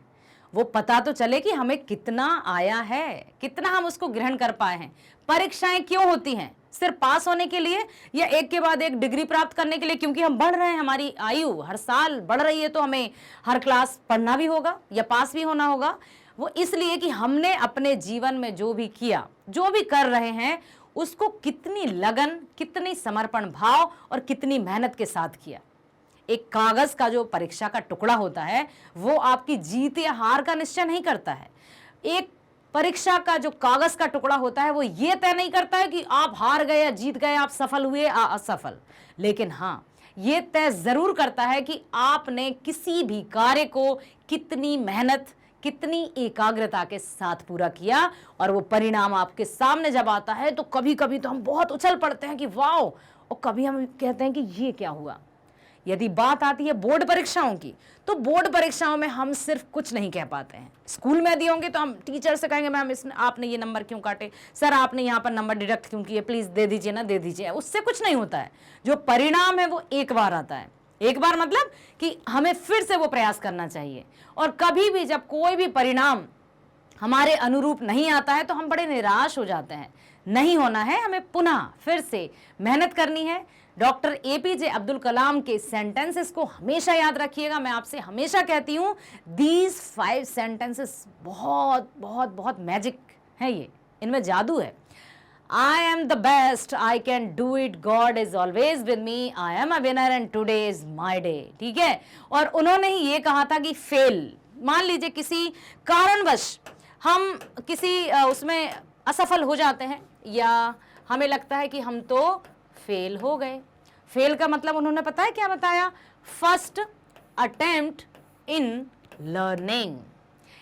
वो पता तो चले कि हमें कितना आया है, कितना हम उसको ग्रहण कर पाए हैं। परीक्षाएं क्यों होती हैं? सिर्फ पास होने के लिए या एक के बाद एक डिग्री प्राप्त करने के लिए? क्योंकि हम बढ़ रहे हैं, हमारी आयु हर साल बढ़ रही है, तो हमें हर क्लास पढ़ना भी होगा या पास भी होना होगा। वो इसलिए कि हमने अपने जीवन में जो भी किया, जो भी कर रहे हैं, उसको कितनी लगन, कितनी समर्पण भाव और कितनी मेहनत के साथ किया। एक कागज का जो परीक्षा का टुकड़ा होता है वो आपकी जीत या हार का निश्चय नहीं करता है। एक परीक्षा का जो कागज का टुकड़ा होता है वो ये तय नहीं करता है कि आप हार गए या जीत गए, आप सफल हुए या असफल, लेकिन हाँ ये तय जरूर करता है कि आपने किसी भी कार्य को कितनी मेहनत, कितनी एकाग्रता के साथ पूरा किया। और वो परिणाम आपके सामने जब आता है तो कभी कभी तो हम बहुत उछल पड़ते हैं कि वाह, और कभी हम कहते हैं कि ये क्या हुआ। यदि बात आती है बोर्ड परीक्षाओं की, तो बोर्ड परीक्षाओं में हम सिर्फ कुछ नहीं कह पाते हैं। स्कूल में दिए होंगे तो हम टीचर से कहेंगे मैम इसने आपने ये नंबर क्यों काटे, सर आपने यहाँ पर नंबर डिडक्ट क्यों किए, प्लीज दे दीजिए ना, दे दीजिए। उससे कुछ नहीं होता है। जो परिणाम है वो एक बार आता है। एक बार मतलब कि हमें फिर से वो प्रयास करना चाहिए। और कभी भी जब कोई भी परिणाम हमारे अनुरूप नहीं आता है तो हम बड़े निराश हो जाते हैं। नहीं होना है, हमें पुनः फिर से मेहनत करनी है। डॉक्टर एपीजे अब्दुल कलाम के सेंटेंसेस को हमेशा याद रखिएगा। मैं आपसे हमेशा कहती हूं दीज 5 सेंटेंसेस बहुत बहुत बहुत मैजिक है, ये इनमें जादू है। I am the best, I can do it, God is always with me, I am a winner and today is my day. ठीक है। और उन्होंने ही ये कहा था कि फेल, मान लीजिए किसी कारणवश हम किसी उसमें असफल हो जाते हैं या हमें लगता है कि हम तो फेल हो गए। फेल का मतलब उन्होंने पता है क्या बताया, फर्स्ट अटेम्प्ट इन लर्निंग।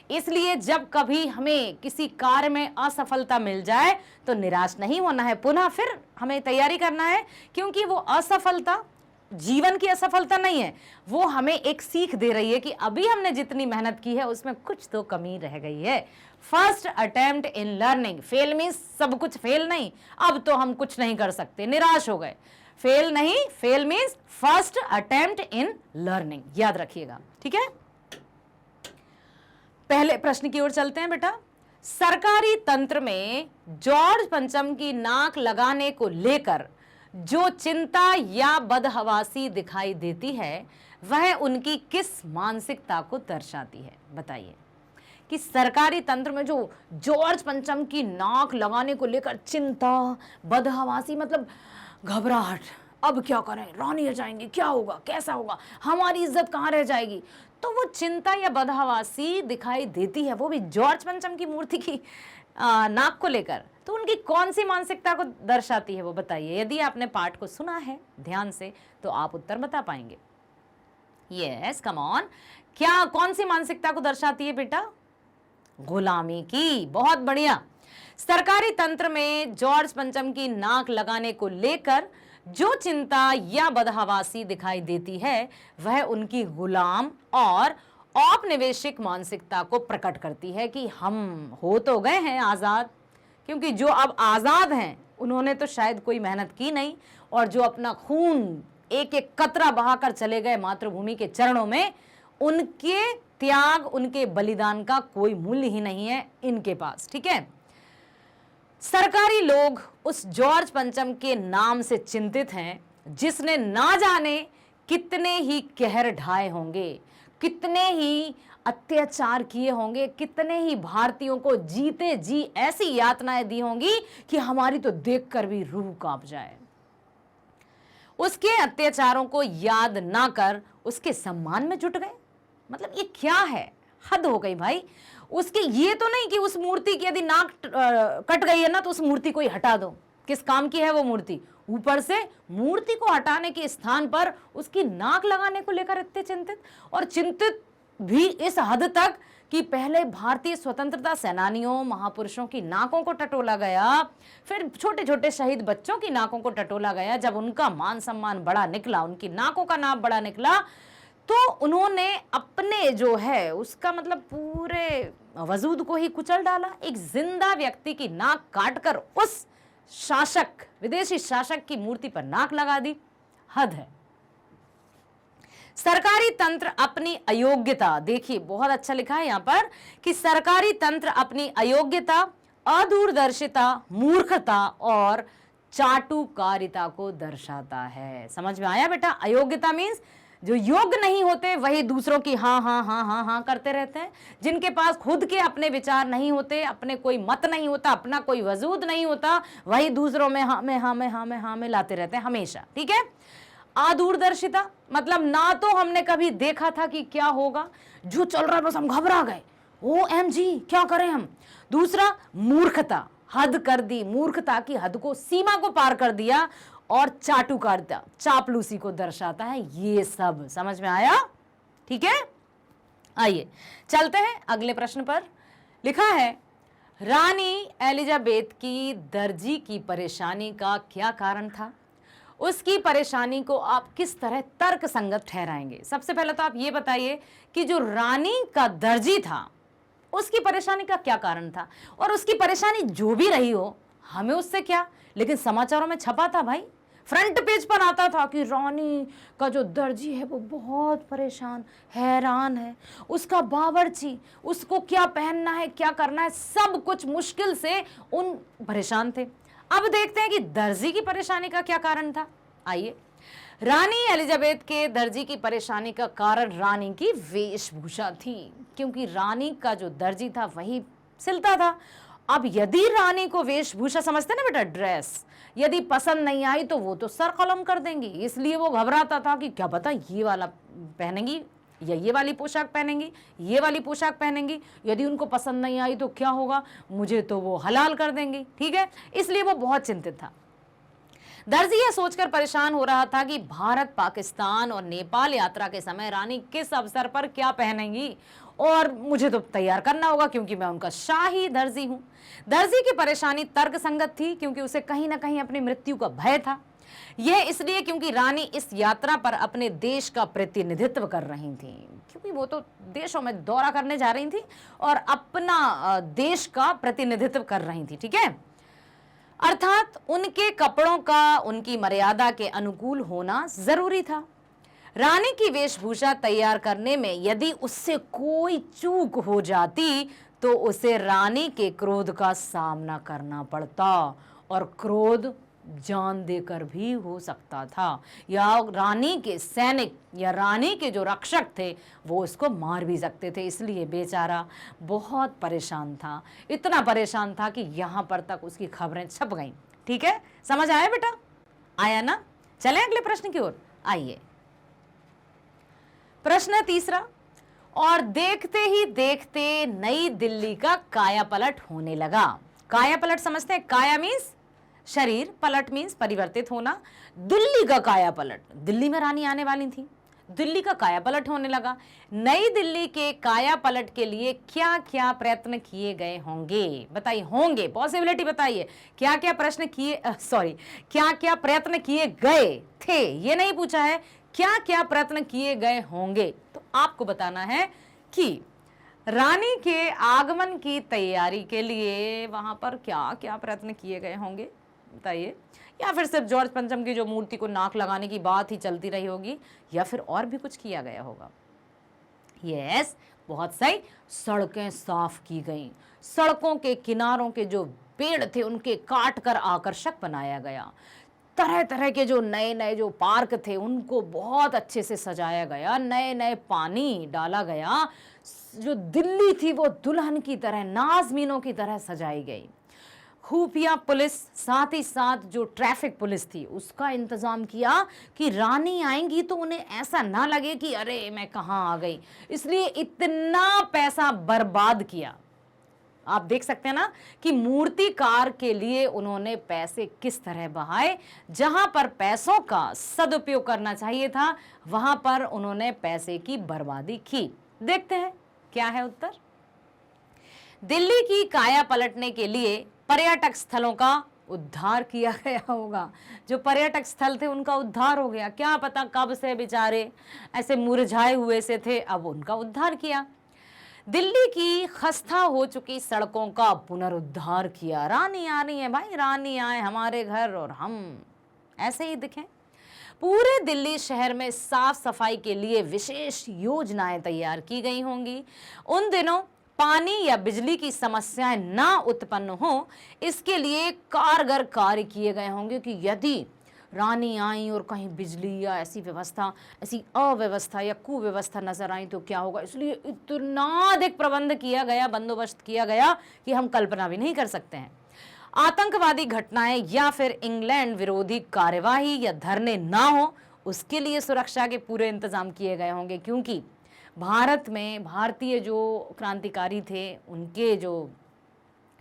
इसलिए जब कभी हमें किसी कार्य में असफलता मिल जाए तो निराश नहीं होना है, पुनः फिर हमें तैयारी करना है, क्योंकि वो असफलता जीवन की असफलता नहीं है, वो हमें एक सीख दे रही है कि अभी हमने जितनी मेहनत की है उसमें कुछ तो कमी रह गई है। First attempt in learning, fail means सब कुछ फेल नहीं, अब तो हम कुछ नहीं कर सकते, निराश हो गए, फेल नहीं, fail means first attempt in learning, याद रखिएगा। ठीक है, पहले प्रश्न की ओर चलते हैं बेटा। सरकारी तंत्र में जॉर्ज पंचम की नाक लगाने को लेकर जो चिंता या बदहवासी दिखाई देती है वह उनकी किस मानसिकता को दर्शाती है, बताइए। कि सरकारी तंत्र में जो जॉर्ज पंचम की नाक लगाने को लेकर चिंता, बदहवासी मतलब घबराहट, अब क्या करें, रानी आ जाएंगी, क्या होगा, कैसा होगा, हमारी इज्जत कहाँ रह जाएगी, तो वो चिंता या बदहवासी दिखाई देती है, वो भी जॉर्ज पंचम की मूर्ति की नाक को लेकर। तो उनकी कौन सी मानसिकता को दर्शाती है वो बताइए। यदि आपने पाठ को सुना है ध्यान से तो आप उत्तर बता पाएंगे। यस, कम ऑन, क्या कौन सी मानसिकता को दर्शाती है बेटा? गुलामी की। बहुत बढ़िया। सरकारी तंत्र में जॉर्ज पंचम की नाक लगाने को लेकर जो चिंता या बदहवासी दिखाई देती है वह उनकी गुलाम और औपनिवेशिक मानसिकता को प्रकट करती है कि हम हो तो गए हैं आजाद, क्योंकि जो अब आजाद हैं उन्होंने तो शायद कोई मेहनत की नहीं, और जो अपना खून एक एक कतरा बहाकर चले गए मातृभूमि के चरणों में, उनके त्याग, उनके बलिदान का कोई मूल्य ही नहीं है इनके पास। ठीक है, सरकारी लोग उस जॉर्ज पंचम के नाम से चिंतित हैं जिसने ना जाने कितने ही कहर ढाए होंगे, कितने ही अत्याचार किए होंगे, कितने ही भारतीयों को जीते जी ऐसी यातनाएं दी होंगी कि हमारी तो देखकर भी रूह कांप जाए। उसके अत्याचारों को याद ना कर उसके सम्मान में जुट गए, मतलब ये क्या है, हद हो गई भाई। उसके ये तो नहीं कि उस मूर्ति की यदि नाक कट गई है ना तो उस मूर्ति को ही हटा दो, किस काम की है वो मूर्ति, ऊपर से मूर्ति को हटाने के स्थान पर उसकी नाक लगाने को लेकर इतने चिंतित, और चिंतित भी इस हद तक कि पहले भारतीय स्वतंत्रता सेनानियों, महापुरुषों की नाकों को टटोला गया, फिर छोटे छोटे शहीद बच्चों की नाकों को टटोला गया। जब उनका मान सम्मान बड़ा निकला, उनकी नाकों का नाम बड़ा निकला, तो उन्होंने अपने जो है उसका मतलब पूरे वजूद को ही कुचल डाला। एक जिंदा व्यक्ति की नाक काटकर उस शासक, विदेशी शासक की मूर्ति पर नाक लगा दी, हद है। सरकारी तंत्र अपनी अयोग्यता, देखिए बहुत अच्छा लिखा है यहां पर कि सरकारी तंत्र अपनी अयोग्यता, अदूरदर्शिता, मूर्खता और चाटुकारिता को दर्शाता है। समझ में आया बेटा? अयोग्यता मीन्स जो योग्य नहीं होते वही दूसरों की हाँ हाँ हाँ हाँ हाँ करते रहते हैं, जिनके पास खुद के अपने विचार नहीं होते, अपने कोई मत नहीं होता, अपना कोई वजूद नहीं होता, वही दूसरों में हाँ में हाँ में हाँ में हाँ में लाते रहते हैं हमेशा। ठीक है। अदूरदर्शिता मतलब ना तो हमने कभी देखा था कि क्या होगा, जो चल रहा है बस हम घबरा गए, OMG, क्या करें हम। दूसरा, मूर्खता, हद कर दी, मूर्खता की हद को, सीमा को पार कर दिया। और चाटुकारिता, चापलूसी को दर्शाता है। ये सब समझ में आया? ठीक है, आइए चलते हैं अगले प्रश्न पर। लिखा है, रानी एलिजाबेथ की दर्जी की परेशानी का क्या कारण था? उसकी परेशानी को आप किस तरह तर्क संगत ठहराएंगे? सबसे पहले तो आप ये बताइए कि जो रानी का दर्जी था उसकी परेशानी का क्या कारण था, और उसकी परेशानी जो भी रही हो, हमें उससे क्या, लेकिन समाचारों में छपा था भाई, फ्रंट पेज पर आता था कि रानी का जो दर्जी है वो बहुत परेशान, हैरान है, उसका बावर्ची, उसको क्या पहनना है, क्या करना है, सब कुछ मुश्किल से उन परेशान थे। अब देखते हैं कि दर्जी की परेशानी का क्या कारण था। आइए, रानी एलिजाबेथ के दर्जी की परेशानी का कारण रानी की वेशभूषा थी, क्योंकि रानी का जो दर्जी था वही सिलता था। अब यदि रानी को वेशभूषा, समझते ना बेटा, ड्रेस, यदि पसंद नहीं आई तो वो तो सर कलम कर देंगी, इसलिए वो घबराता था कि क्या पता ये वाला पहनेंगी या ये वाली पोशाक पहनेंगी, ये वाली पोशाक पहनेंगी, यदि उनको पसंद नहीं आई तो क्या होगा, मुझे तो वो हलाल कर देंगी। ठीक है, इसलिए वो बहुत चिंतित था। दर्जी यह सोचकर परेशान हो रहा था कि भारत, पाकिस्तान और नेपाल यात्रा के समय रानी किस अवसर पर क्या पहनेंगी, और मुझे तो तैयार करना होगा क्योंकि मैं उनका शाही दर्जी हूं। दर्जी की परेशानी तर्कसंगत थी, क्योंकि उसे कहीं ना कहीं अपनी मृत्यु का भय था। यह इसलिए क्योंकि रानी इस यात्रा पर अपने देश का प्रतिनिधित्व कर रही थी, क्योंकि वो तो देशों में दौरा करने जा रही थी और अपना देश का प्रतिनिधित्व कर रही थी। ठीक है, अर्थात उनके कपड़ों का उनकी मर्यादा के अनुकूल होना जरूरी था। रानी की वेशभूषा तैयार करने में यदि उससे कोई चूक हो जाती तो उसे रानी के क्रोध का सामना करना पड़ता, और क्रोध जान देकर भी हो सकता था, या रानी के सैनिक या रानी के जो रक्षक थे वो उसको मार भी सकते थे। इसलिए बेचारा बहुत परेशान था, इतना परेशान था कि यहाँ पर तक उसकी खबरें छप गईं। ठीक है, समझ आया बेटा? आया ना? चलें अगले प्रश्न की ओर। आइए, प्रश्न तीसरा। और देखते ही देखते नई दिल्ली का कायापलट होने लगा। कायापलट समझते हैं? काया मीन्स शरीर, पलट मीन्स परिवर्तित होना। दिल्ली का कायापलट, दिल्ली में रानी आने वाली थी, दिल्ली का कायापलट होने लगा। नई दिल्ली के कायापलट के लिए क्या क्या प्रयत्न किए गए होंगे? बताइए, होंगे, पॉसिबिलिटी बताइए। क्या क्या प्रश्न किए, क्या क्या प्रयत्न किए गए थे, ये नहीं पूछा है, क्या क्या प्रयत्न किए गए होंगे। तो आपको बताना है कि रानी के आगमन की तैयारी के लिए वहां पर क्या क्या प्रयत्न किए गए होंगे, बताइए। या फिर सिर्फ जॉर्ज पंचम की जो मूर्ति को नाक लगाने की बात ही चलती रही होगी, या फिर और भी कुछ किया गया होगा। यस, बहुत सही, सड़कें साफ की गईं, सड़कों के किनारों के जो पेड़ थे उनके काट कर आकर्षक बनाया गया, तरह तरह के जो नए नए जो पार्क थे उनको बहुत अच्छे से सजाया गया, नए नए पानी डाला गया, जो दिल्ली थी वो दुल्हन की तरह, नाज़मीनों की तरह सजाई गई। खुफिया पुलिस, साथ ही साथ जो ट्रैफिक पुलिस थी उसका इंतजाम किया कि रानी आएंगी तो उन्हें ऐसा ना लगे कि अरे मैं कहाँ आ गई, इसलिए इतना पैसा बर्बाद किया। आप देख सकते हैं ना कि मूर्तिकार के लिए उन्होंने पैसे किस तरह बहाए। जहां पर पैसों का सदुपयोग करना चाहिए था वहां पर उन्होंने पैसे की बर्बादी की। देखते हैं क्या है उत्तर। दिल्ली की काया पलटने के लिए पर्यटक स्थलों का उद्धार किया गया होगा। जो पर्यटक स्थल थे उनका उद्धार हो गया, क्या पता कब से बेचारे ऐसे मुरझाए हुए से थे, अब उनका उद्धार किया। दिल्ली की खस्ता हो चुकी सड़कों का पुनरुद्धार किया। रानी आ रही है भाई, रानी आए हमारे घर और हम ऐसे ही दिखें। पूरे दिल्ली शहर में साफ सफाई के लिए विशेष योजनाएं तैयार की गई होंगी। उन दिनों पानी या बिजली की समस्याएं ना उत्पन्न हो, इसके लिए कारगर कार्य किए गए होंगे कि यदि रानी आई और कहीं बिजली या ऐसी व्यवस्था, ऐसी अव्यवस्था या कुव्यवस्था नजर आई तो क्या होगा। इसलिए इतना अधिक प्रबंध किया गया, बंदोबस्त किया गया कि हम कल्पना भी नहीं कर सकते हैं। आतंकवादी घटनाएं या फिर इंग्लैंड विरोधी कार्यवाही या धरने ना हो, उसके लिए सुरक्षा के पूरे इंतजाम किए गए होंगे, क्योंकि भारत में भारतीय जो क्रांतिकारी थे, उनके जो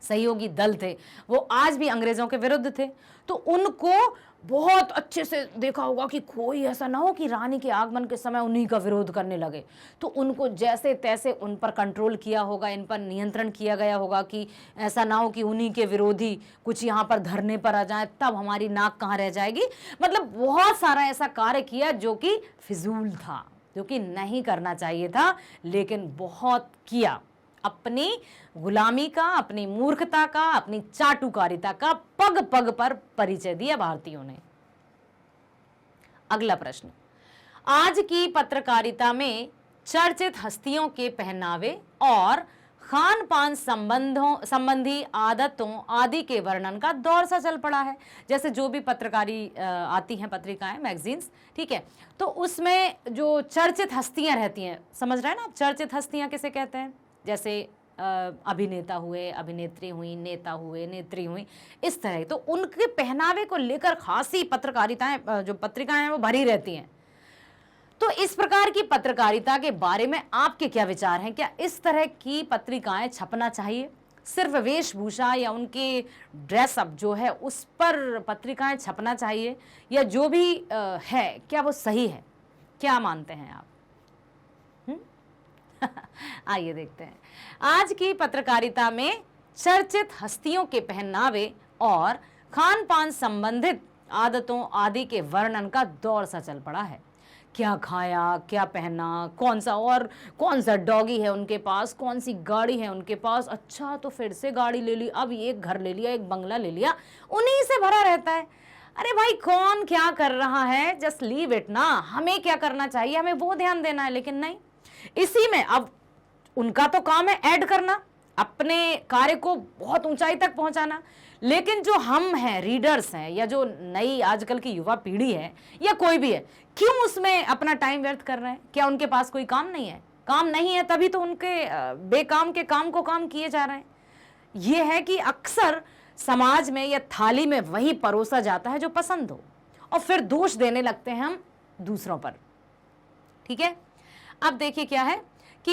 सहयोगी दल थे, वो आज भी अंग्रेजों के विरुद्ध थे। तो उनको बहुत अच्छे से देखा होगा कि कोई ऐसा ना हो कि रानी के आगमन के समय उन्हीं का विरोध करने लगे। तो उनको जैसे तैसे उन पर कंट्रोल किया होगा, इन पर नियंत्रण किया गया होगा कि ऐसा ना हो कि उन्हीं के विरोधी कुछ यहाँ पर धरने पर आ जाए, तब हमारी नाक कहाँ रह जाएगी। मतलब बहुत सारा ऐसा कार्य किया जो कि फिजूल था, जो कि नहीं करना चाहिए था, लेकिन बहुत किया। अपनी गुलामी का, अपनी मूर्खता का, अपनी चाटुकारिता का पग पग पर परिचय दिया भारतीयों ने। अगला प्रश्न, आज की पत्रकारिता में चर्चित हस्तियों के पहनावे और खान पान संबंधी आदतों आदि के वर्णन का दौर सा चल पड़ा है। जैसे जो भी पत्रकारी आती हैं, पत्रिकाएं, मैगजीन्स, ठीक है, तो उसमें जो चर्चित हस्तियां रहती हैं, समझ रहे हैं ना आप, चर्चित हस्तियां किसे कहते हैं? जैसे अभिनेता हुए, अभिनेत्री हुई, नेता हुए, नेत्री हुई, इस तरह। तो उनके पहनावे को लेकर खासी पत्रकारिताएं, जो पत्रिकाएं हैं, वो भरी रहती हैं। तो इस प्रकार की पत्रकारिता के बारे में आपके क्या विचार हैं? क्या इस तरह की पत्रिकाएं छपना चाहिए? सिर्फ वेशभूषा या उनके ड्रेसअप जो है उस पर पत्रिकाएं छपना चाहिए, या जो भी है क्या वो सही है? क्या मानते हैं आप? आइए देखते हैं। आज की पत्रकारिता में चर्चित हस्तियों के पहनावे और खान पान संबंधित आदतों आदि के वर्णन का दौर सा चल पड़ा है। क्या खाया, क्या पहना, कौन सा डॉगी है उनके पास, कौन सी गाड़ी है उनके पास, अच्छा तो फिर से गाड़ी ले ली, अब एक घर ले लिया, एक बंगला ले लिया, उन्हीं से भरा रहता है। अरे भाई, कौन क्या कर रहा है, जस्ट लीव इट ना। हमें क्या करना चाहिए? हमें वो ध्यान देना है, लेकिन नहीं। इसी में अब उनका तो काम है ऐड करना, अपने कार्य को बहुत ऊंचाई तक पहुंचाना, लेकिन जो हम हैं, रीडर्स हैं, या जो नई आजकल की युवा पीढ़ी है, या कोई भी है, क्यों उसमें अपना टाइम व्यर्थ कर रहे हैं? क्या उनके पास कोई काम नहीं है? काम नहीं है तभी तो उनके बेकाम के काम को काम किए जा रहे हैं। यह है कि अक्सर समाज में या थाली में वही परोसा जाता है जो पसंद हो, और फिर दोष देने लगते हैं हम दूसरों पर। ठीक है, अब देखिए क्या है कि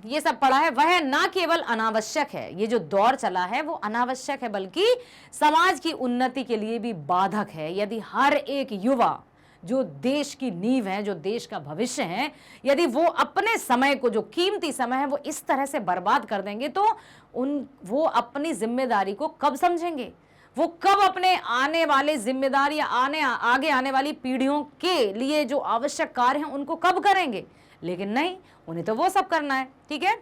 ये सब पढ़ा है वह ना केवल अनावश्यक है, ये जो दौर चला है वो अनावश्यक है, बल्कि समाज की उन्नति के लिए भी बाधक है। यदि हर एक युवा, जो देश की नींव है, जो देश का भविष्य है, यदि वो अपने समय को, जो कीमती समय है, वो इस तरह से बर्बाद कर देंगे, तो वो अपनी जिम्मेदारी को कब समझेंगे? वो कब अपने आने वाले जिम्मेदार या आगे आने वाली पीढ़ियों के लिए जो आवश्यक कार्य हैं उनको कब करेंगे? लेकिन नहीं, उन्हें तो वो सब करना है। ठीक है,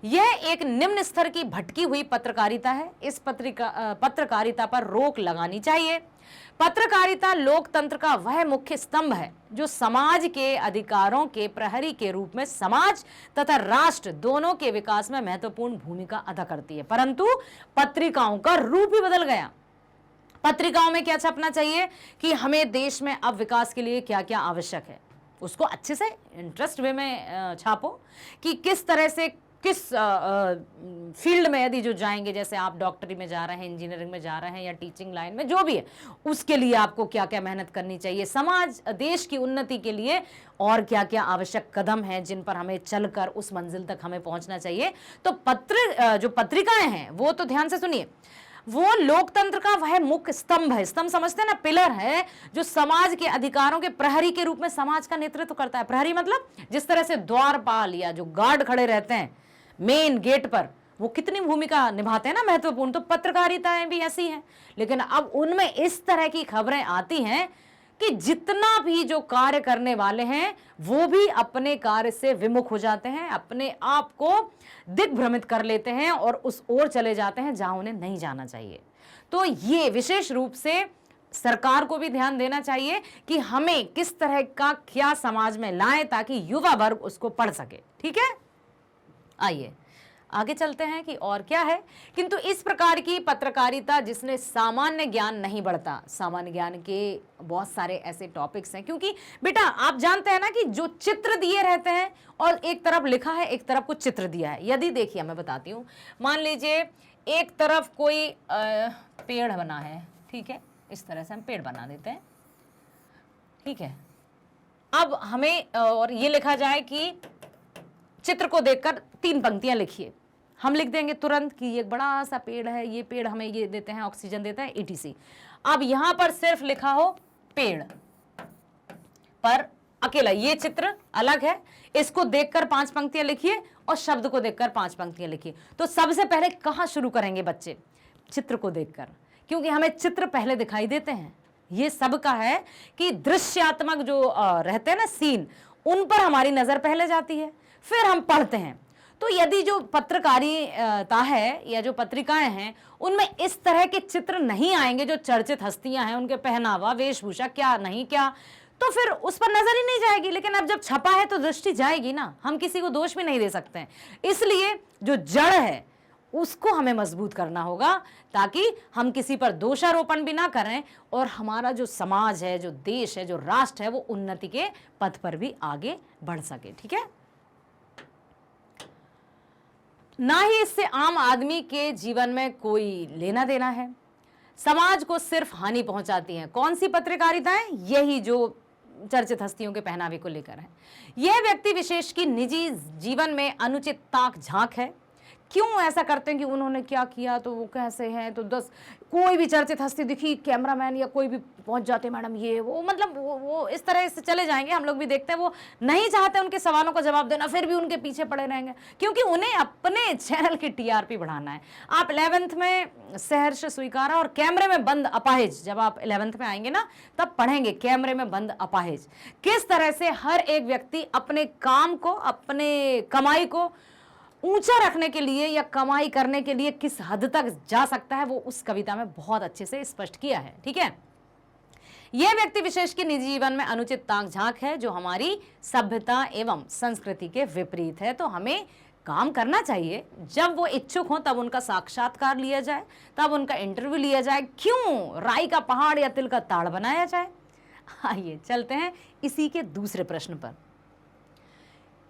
यह एक निम्न स्तर की भटकी हुई पत्रकारिता है। इस पत्रकारिता पर रोक लगानी चाहिए। पत्रकारिता लोकतंत्र का वह मुख्य स्तंभ है जो समाज के अधिकारों के प्रहरी के रूप में समाज तथा राष्ट्र दोनों के विकास में महत्वपूर्ण भूमिका अदा करती है। परंतु पत्रिकाओं का रूप ही बदल गया। पत्रिकाओं में क्या छपना चाहिए कि हमें देश में अब विकास के लिए क्या क्या आवश्यक है, उसको अच्छे से इंटरेस्ट वे में छापो कि किस तरह से, किस फील्ड में यदि जो जाएंगे, जैसे आप डॉक्टरी में जा रहे हैं, इंजीनियरिंग में जा रहे हैं, या टीचिंग लाइन में जो भी है, उसके लिए आपको क्या क्या मेहनत करनी चाहिए, समाज देश की उन्नति के लिए और क्या क्या आवश्यक कदम हैं जिन पर हमें चलकर उस मंजिल तक हमें पहुंचना चाहिए। तो जो पत्रिकाएं हैं वो तो ध्यान से सुनिए, वो लोकतंत्र का वह मुख्य स्तंभ है। स्तंभ समझते हैं ना, पिलर है, जो समाज के अधिकारों के प्रहरी के रूप में समाज का नेतृत्व करता है। प्रहरी मतलब जिस तरह से द्वारपाल या जो गार्ड खड़े रहते हैं मेन गेट पर, वो कितनी भूमिका निभाते हैं ना, महत्वपूर्ण। तो पत्रकारिताएं भी ऐसी हैं, लेकिन अब उनमें इस तरह की खबरें आती हैं कि जितना भी जो कार्य करने वाले हैं वो भी अपने कार्य से विमुख हो जाते हैं, अपने आप को दिग्भ्रमित कर लेते हैं और उस ओर चले जाते हैं जहां उन्हें नहीं जाना चाहिए। तो ये विशेष रूप से सरकार को भी ध्यान देना चाहिए कि हमें किस तरह का क्या समाज में लाएं ताकि युवा वर्ग उसको पढ़ सके। ठीक है, आइए आगे चलते हैं कि और क्या है। किंतु इस प्रकार की पत्रकारिता जिसने सामान्य ज्ञान नहीं बढ़ता, सामान्य ज्ञान के बहुत सारे ऐसे टॉपिक्स हैं, क्योंकि बेटा आप जानते हैं ना कि जो चित्र दिए रहते हैं और एक तरफ लिखा है, एक तरफ कुछ चित्र दिया है। यदि देखिए मैं बताती हूँ, मान लीजिए एक तरफ कोई पेड़ बना है, ठीक है, इस तरह से हम पेड़ बना देते हैं, ठीक है। अब हमें और ये लिखा जाए कि चित्र को देखकर 3 पंक्तियां लिखिए। हम लिख देंगे तुरंत कि ये बड़ा सा पेड़ है, ये पेड़ हमें ये देते हैं, ऑक्सीजन देता है, ETC। अब यहां पर सिर्फ लिखा हो पेड़ पर अकेला, ये चित्र अलग है, इसको देखकर 5 पंक्तियां लिखिए और शब्द को देखकर 5 पंक्तियां लिखिए। तो सबसे पहले कहां शुरू करेंगे बच्चे? चित्र को देखकर, क्योंकि हमें चित्र पहले दिखाई देते हैं। ये सब का है कि दृश्यात्मक जो रहते हैं ना सीन, उन पर हमारी नजर पहले जाती है, फिर हम पढ़ते हैं। तो यदि जो पत्रकारिता है या जो पत्रिकाएं हैं उनमें इस तरह के चित्र नहीं आएंगे, जो चर्चित हस्तियां हैं उनके पहनावा, वेशभूषा, क्या नहीं क्या, तो फिर उस पर नजर ही नहीं जाएगी। लेकिन अब जब छपा है तो दृष्टि जाएगी ना, हम किसी को दोष भी नहीं दे सकते हैं। इसलिए जो जड़ है उसको हमें मजबूत करना होगा, ताकि हम किसी पर दोषारोपण भी ना करें और हमारा जो समाज है, जो देश है, जो राष्ट्र है, वो उन्नति के पथ पर भी आगे बढ़ सके। ठीक है, ना ही इससे आम आदमी के जीवन में कोई लेना देना है, समाज को सिर्फ हानि पहुंचाती है। कौन सी पत्रकारिताएं? यही जो चर्चित हस्तियों के पहनावे को लेकर है। यह व्यक्ति विशेष की निजी जीवन में अनुचित ताक झांक है। क्यों ऐसा करते हैं कि उन्होंने क्या किया तो वो कैसे हैं, तो 10 कोई भी चर्चित हस्ती दिखी, कैमरामैन या कोई भी पहुंच जाते, मैडम ये वो, मतलब वो इस तरह से चले जाएंगे। हम लोग भी देखते हैं, वो नहीं चाहते उनके सवालों का जवाब देना, फिर भी उनके पीछे पड़े रहेंगे, क्योंकि उन्हें अपने चैनल की TRP बढ़ाना है। आप 11th में सहर्ष स्वीकारा और कैमरे में बंद अपाहिज, जब आप 11th में आएंगे ना तब पढ़ेंगे कैमरे में बंद अपाहिज, किस तरह से हर एक व्यक्ति अपने काम को, अपने कमाई को ऊंचा रखने के लिए या कमाई करने के लिए किस हद तक जा सकता है, वो उस कविता में बहुत अच्छे से स्पष्ट किया है। ठीक है, यह व्यक्ति विशेष के निजी जीवन में अनुचित ताक झांक है, जो हमारी सभ्यता एवं संस्कृति के विपरीत है। तो हमें काम करना चाहिए, जब वो इच्छुक हो तब उनका साक्षात्कार लिया जाए, तब उनका इंटरव्यू लिया जाए, क्यों राई का पहाड़ या तिल का ताड़ बनाया जाए। आइए चलते हैं इसी के दूसरे प्रश्न पर।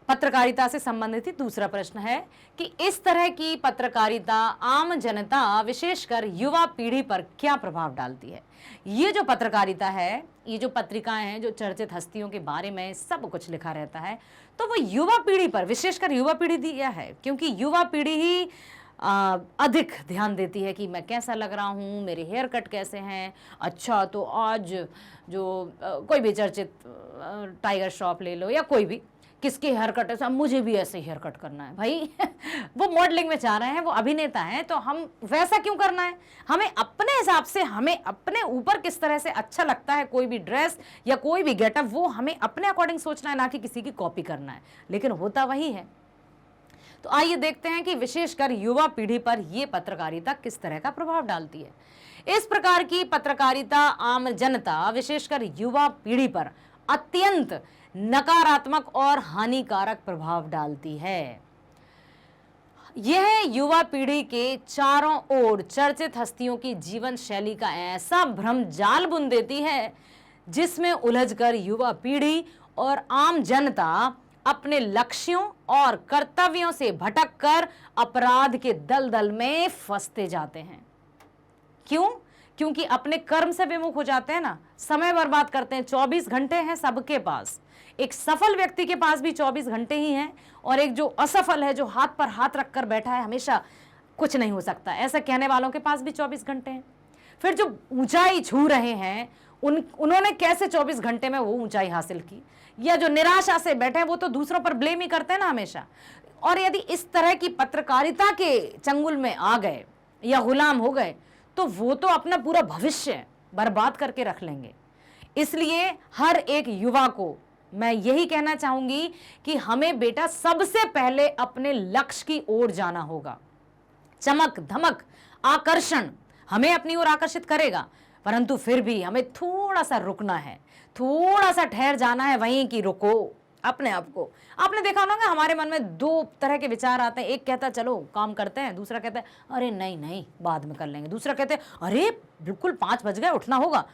पत्रकारिता से संबंधित ही दूसरा प्रश्न है कि इस तरह की पत्रकारिता आम जनता, विशेषकर युवा पीढ़ी पर क्या प्रभाव डालती है। ये जो पत्रकारिता है, ये जो पत्रिकाएं हैं, जो चर्चित हस्तियों के बारे में सब कुछ लिखा रहता है, तो वो युवा पीढ़ी पर, विशेषकर युवा पीढ़ी दिया है, क्योंकि युवा पीढ़ी ही अधिक ध्यान देती है कि मैं कैसा लग रहा हूँ, मेरे हेयर कट कैसे हैं। अच्छा, तो आज जो कोई भी चर्चित टाइगर श्रॉफ ले लो या कोई भी, किसके हेयर कट है, मुझे भी ऐसे हेयर कट करना है भाई। वो मॉडलिंग में चाह रहे हैं, वो अभिनेता हैं, तो हम वैसा क्यों करना है। हमें अपने हिसाब से, हमें अपने ऊपर किस तरह से अच्छा लगता है कोई भी ड्रेस या कोई भी गेटअप, वो हमें अपने अकॉर्डिंग सोचना है, ना कि किसी की कॉपी करना है। लेकिन होता वही है। तो आइए देखते हैं कि विशेषकर युवा पीढ़ी पर यह पत्रकारिता किस तरह का प्रभाव डालती है। इस प्रकार की पत्रकारिता आम जनता, विशेषकर युवा पीढ़ी पर अत्यंत नकारात्मक और हानिकारक प्रभाव डालती है। यह युवा पीढ़ी के चारों ओर चर्चित हस्तियों की जीवन शैली का ऐसा भ्रम जाल बुन देती है, जिसमें उलझकर युवा पीढ़ी और आम जनता अपने लक्ष्यों और कर्तव्यों से भटककर अपराध के दलदल में फंसते जाते हैं। क्यों? क्योंकि अपने कर्म से विमुख हो जाते हैं ना, समय बर्बाद करते हैं। 24 घंटे हैं सबके पास। एक सफल व्यक्ति के पास भी 24 घंटे ही हैं, और एक जो असफल है, जो हाथ पर हाथ रखकर बैठा है, हमेशा कुछ नहीं हो सकता, ऐसा कहने वालों के पास भी 24 घंटे हैं। फिर जो ऊंचाई छू रहे हैं, उन्होंने कैसे 24 घंटे में वो ऊंचाई हासिल की, या जो निराशा से बैठे हैं, वो तो दूसरों पर ब्लेम ही करते हैं ना हमेशा। और यदि इस तरह की पत्रकारिता के चंगुल में आ गए या गुलाम हो गए, तो वो तो अपना पूरा भविष्य बर्बाद करके रख लेंगे। इसलिए हर एक युवा को मैं यही कहना चाहूंगी कि हमें बेटा सबसे पहले अपने लक्ष्य की ओर जाना होगा। चमक, धमक, आकर्षण हमें अपनी ओर आकर्षित करेगा, परंतु फिर भी हमें थोड़ा सा रुकना है, थोड़ा सा ठहर जाना है वहीं कि रुको अपने आप को। आपने देखा होगा हमारे मन में 2 तरह के विचार आते हैं। एक कहता है चलो काम करते हैं, दूसरा कहता है अरे नहीं नहीं बाद में कर लेंगे, दूसरा कहते हैं अरे बिल्कुल 5 बज गए उठना होगा,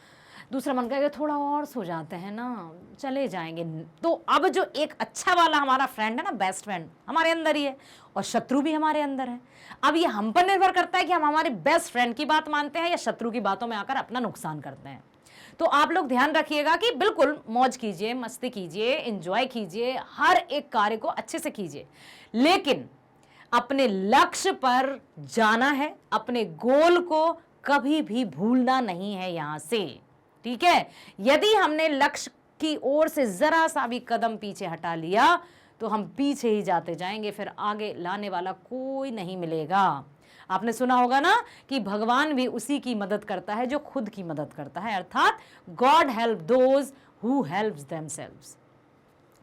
दूसरा मन कहेगा थोड़ा और सो जाते हैं ना, चले जाएंगे। तो अब जो एक अच्छा वाला हमारा फ्रेंड है ना, बेस्ट फ्रेंड हमारे अंदर ही है, और शत्रु भी हमारे अंदर है। अब ये हम पर निर्भर करता है कि हम हमारे बेस्ट फ्रेंड की बात मानते हैं या शत्रु की बातों में आकर अपना नुकसान करते हैं। तो आप लोग ध्यान रखिएगा कि बिल्कुल मौज कीजिए, मस्ती कीजिए, एंजॉय कीजिए, हर एक कार्य को अच्छे से कीजिए, लेकिन अपने लक्ष्य पर जाना है, अपने गोल को कभी भी भूलना नहीं है यहां से, ठीक है। यदि हमने लक्ष्य की ओर से जरा सा भी कदम पीछे हटा लिया तो हम पीछे ही जाते जाएंगे, फिर आगे लाने वाला कोई नहीं मिलेगा। आपने सुना होगा ना कि भगवान भी उसी की मदद करता है जो खुद की मदद करता है, अर्थात God help those who helps themselves.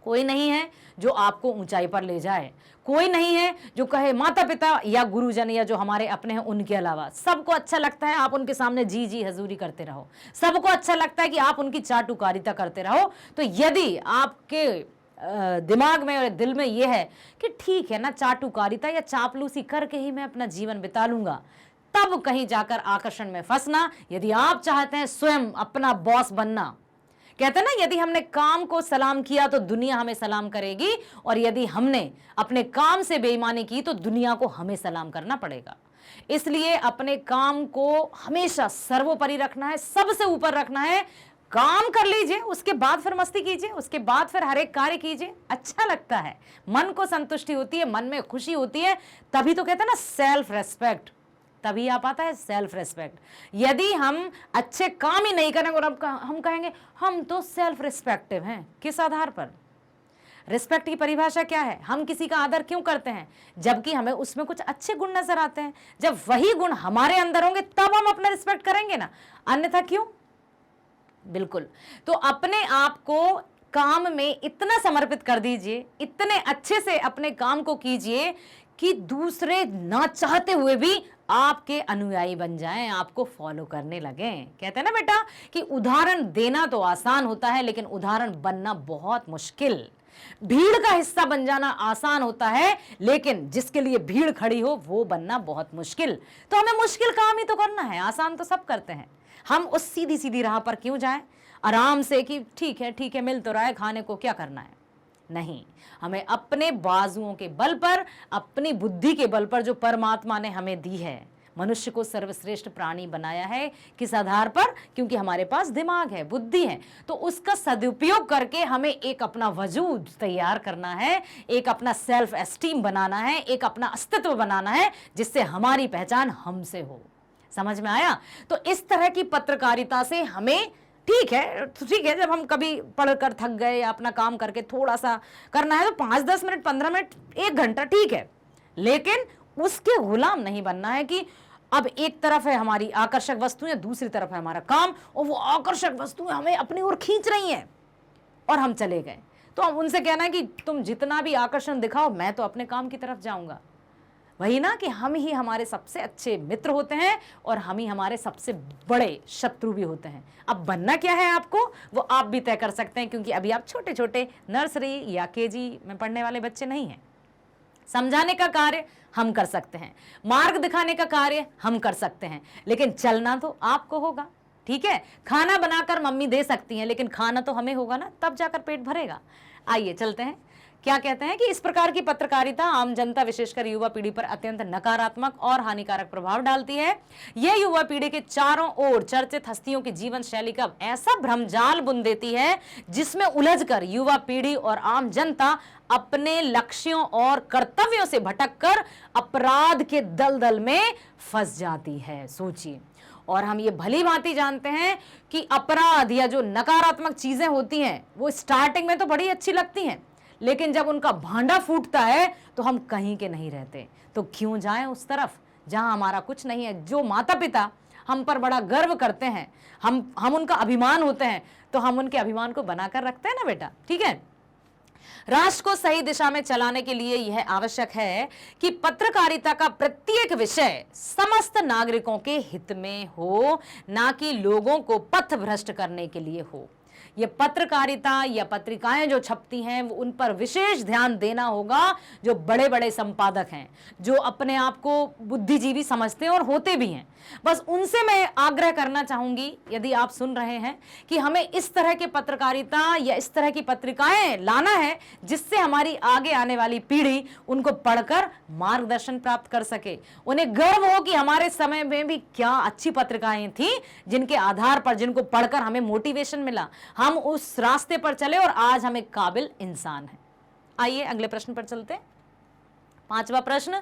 कोई नहीं है जो आपको ऊंचाई पर ले जाए, कोई नहीं है जो कहे माता पिता या गुरुजन या जो हमारे अपने हैं उनके अलावा। सबको अच्छा लगता है आप उनके सामने जी जी हजूरी करते रहो, सबको अच्छा लगता है कि आप उनकी चाटुकारिता करते रहो। तो यदि आपके दिमाग में और दिल में यह है कि ठीक है ना, चाटुकारिता या चापलूसी करके ही मैं अपना जीवन बिता लूंगा, तब कहीं जाकर आकर्षण में फंसना। यदि आप चाहते हैं स्वयं अपना बॉस बनना, कहते हैं ना यदि हमने काम को सलाम किया तो दुनिया हमें सलाम करेगी, और यदि हमने अपने काम से बेईमानी की तो दुनिया को हमें सलाम करना पड़ेगा। इसलिए अपने काम को हमेशा सर्वोपरि रखना है, सबसे ऊपर रखना है। काम कर लीजिए, उसके बाद फिर मस्ती कीजिए, उसके बाद फिर हर एक कार्य कीजिए, अच्छा लगता है, मन को संतुष्टि होती है, मन में खुशी होती है। तभी तो कहते हैं ना सेल्फ रेस्पेक्ट, तभी आ पाता है सेल्फ रेस्पेक्ट। यदि हम अच्छे काम ही नहीं करेंगे और हम कहेंगे हम तो सेल्फ रिस्पेक्टिव हैं, किस आधार पर? रिस्पेक्ट की परिभाषा क्या है? हम किसी का आदर क्यों करते हैं? जबकि हमें उसमें कुछ अच्छे गुण नजर आते हैं। जब वही गुण हमारे अंदर होंगे तब हम अपना रिस्पेक्ट करेंगे ना, अन्यथा क्यों? बिल्कुल। तो अपने आप को काम में इतना समर्पित कर दीजिए, इतने अच्छे से अपने काम को कीजिए कि दूसरे ना चाहते हुए भी आपके अनुयायी बन जाएं, आपको फॉलो करने लगें। कहते हैं ना बेटा कि उदाहरण देना तो आसान होता है, लेकिन उदाहरण बनना बहुत मुश्किल। भीड़ का हिस्सा बन जाना आसान होता है, लेकिन जिसके लिए भीड़ खड़ी हो वो बनना बहुत मुश्किल। तो हमें मुश्किल काम ही तो करना है, आसान तो सब करते हैं। हम उस सीधी सीधी राह पर क्यों जाएं आराम से कि ठीक है मिल तो रहा है, खाने को क्या करना है? नहीं, हमें अपने बाजुओं के बल पर, अपनी बुद्धि के बल पर जो परमात्मा ने हमें दी है, मनुष्य को सर्वश्रेष्ठ प्राणी बनाया है, किस आधार पर? क्योंकि हमारे पास दिमाग है, बुद्धि है, तो उसका सदुपयोग करके हमें एक अपना वजूद तैयार करना है, एक अपना सेल्फ एस्टीम बनाना है, एक अपना अस्तित्व बनाना है, जिससे हमारी पहचान हमसे हो। समझ में आया? तो इस तरह की पत्रकारिता से हमें ठीक है, जब हम कभी पढ़कर थक गए या अपना काम करके थोड़ा सा करना है तो 5-10 मिनट, 15 मिनट, 1 घंटा ठीक है, लेकिन उसके गुलाम नहीं बनना है कि अब एक तरफ है हमारी आकर्षक वस्तुएं, दूसरी तरफ है हमारा काम, और वो आकर्षक वस्तुएं हमें अपनी ओर खींच रही हैं और हम चले गए। तो हम उनसे कहना है कि तुम जितना भी आकर्षण दिखाओ, मैं तो अपने काम की तरफ जाऊंगा। वही ना कि हम ही हमारे सबसे अच्छे मित्र होते हैं और हम ही हमारे सबसे बड़े शत्रु भी होते हैं। अब बनना क्या है आपको, वो आप भी तय कर सकते हैं, क्योंकि अभी आप छोटे छोटे नर्सरी या केजी में पढ़ने वाले बच्चे नहीं हैं। समझाने का कार्य हम कर सकते हैं, मार्ग दिखाने का कार्य हम कर सकते हैं, लेकिन चलना तो आपको होगा। ठीक है, खाना बनाकर मम्मी दे सकती हैं, लेकिन खाना तो हमें होगा ना, तब जाकर पेट भरेगा। आइए चलते हैं। क्या कहते हैं कि इस प्रकार की पत्रकारिता आम जनता, विशेषकर युवा पीढ़ी पर अत्यंत नकारात्मक और हानिकारक प्रभाव डालती है। यह युवा पीढ़ी के चारों ओर चर्चित हस्तियों की जीवन शैली का ऐसा भ्रमजाल बुन देती है, जिसमें उलझकर युवा पीढ़ी और आम जनता अपने लक्ष्यों और कर्तव्यों से भटककर अपराध के दलदल में फंस जाती है। सोचिए, और हम ये भली भांति जानते हैं कि अपराध या जो नकारात्मक चीजें होती हैं वो स्टार्टिंग में तो बड़ी अच्छी लगती हैं, लेकिन जब उनका भांडा फूटता है तो हम कहीं के नहीं रहते। तो क्यों जाएं उस तरफ जहां हमारा कुछ नहीं है। जो माता पिता हम पर बड़ा गर्व करते हैं, हम उनका अभिमान होते हैं, तो हम उनके अभिमान को बनाकर रखते हैं ना बेटा। ठीक है, राष्ट्र को सही दिशा में चलाने के लिए यह आवश्यक है कि पत्रकारिता का प्रत्येक विषय समस्त नागरिकों के हित में हो, ना कि लोगों को पथ भ्रष्ट करने के लिए हो। ये पत्रकारिता या पत्रिकाएं जो छपती हैं वो उन पर विशेष ध्यान देना होगा। जो बड़े बड़े संपादक हैं, जो अपने आप को बुद्धिजीवी समझते हैं और होते भी हैं, बस उनसे मैं आग्रह करना चाहूंगी, यदि आप सुन रहे हैं, कि हमें इस तरह के पत्रकारिता या इस तरह की पत्रिकाएं लाना है जिससे हमारी आगे आने वाली पीढ़ी उनको पढ़कर मार्गदर्शन प्राप्त कर सके, उन्हें गर्व हो कि हमारे समय में भी क्या अच्छी पत्रिकाएं थी जिनके आधार पर, जिनको पढ़कर हमें मोटिवेशन मिला, हम उस रास्ते पर चले और आज हम एक काबिल इंसान हैं। आइए अगले प्रश्न पर चलते हैं। 5वां प्रश्न,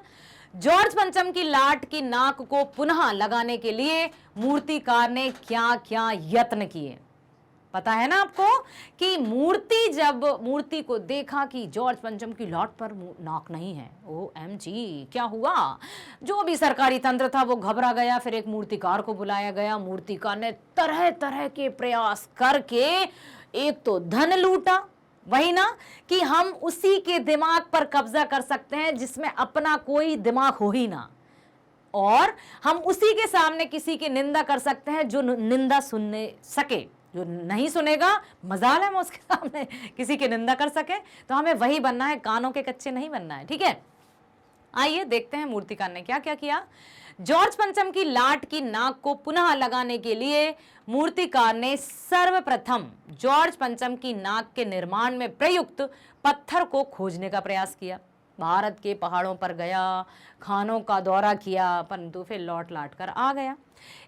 जॉर्ज पंचम की लाट की नाक को पुनः लगाने के लिए मूर्तिकार ने क्या क्या यत्न किए? पता है ना आपको कि जब मूर्ति को देखा कि जॉर्ज पंचम की लाट पर नाक नहीं है, OMG क्या हुआ, जो भी सरकारी तंत्र था वो घबरा गया। फिर एक मूर्तिकार को बुलाया गया। मूर्तिकार ने तरह तरह के प्रयास करके एक तो धन लूटा, वही ना कि हम उसी के दिमाग पर कब्जा कर सकते हैं जिसमें अपना कोई दिमाग हो ही ना, और हम उसी के सामने किसी की निंदा कर सकते हैं जो निंदा सुनने सके। जो नहीं सुनेगा मजाल है, हम उसके सामने किसी की निंदा कर सके। तो हमें वही बनना है, कानों के कच्चे नहीं बनना है, ठीक है। आइए देखते हैं मूर्तिकार ने क्या क्या किया। जॉर्ज पंचम की लाट की नाक को पुनः लगाने के लिए मूर्तिकार ने सर्वप्रथम जॉर्ज पंचम की नाक के निर्माण में प्रयुक्त पत्थर को खोजने का प्रयास किया। भारत के पहाड़ों पर गया, खानों का दौरा किया, परंतु फिर लौट लाट कर आ गया।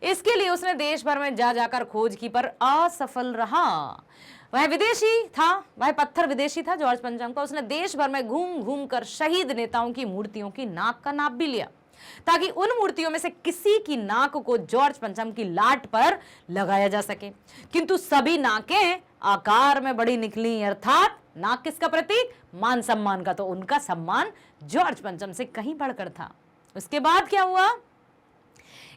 इसके लिए उसने देश भर में जा जाकर खोज की, पर असफल रहा। वह विदेशी था, वह पत्थर विदेशी था जॉर्ज पंचम का। उसने देश भर में घूम घूम कर शहीद नेताओं की मूर्तियों की नाक का नाप भी लिया, ताकि उन मूर्तियों में से किसी की नाक को जॉर्ज पंचम की लाट पर लगाया जा सके। किंतु सभी नाकें आकार में बड़ी निकली, अर्थात नाक किसका प्रतीक? मान सम्मान का। तो उनका सम्मान जॉर्ज पंचम से कहीं बढ़कर था। उसके बाद क्या हुआ?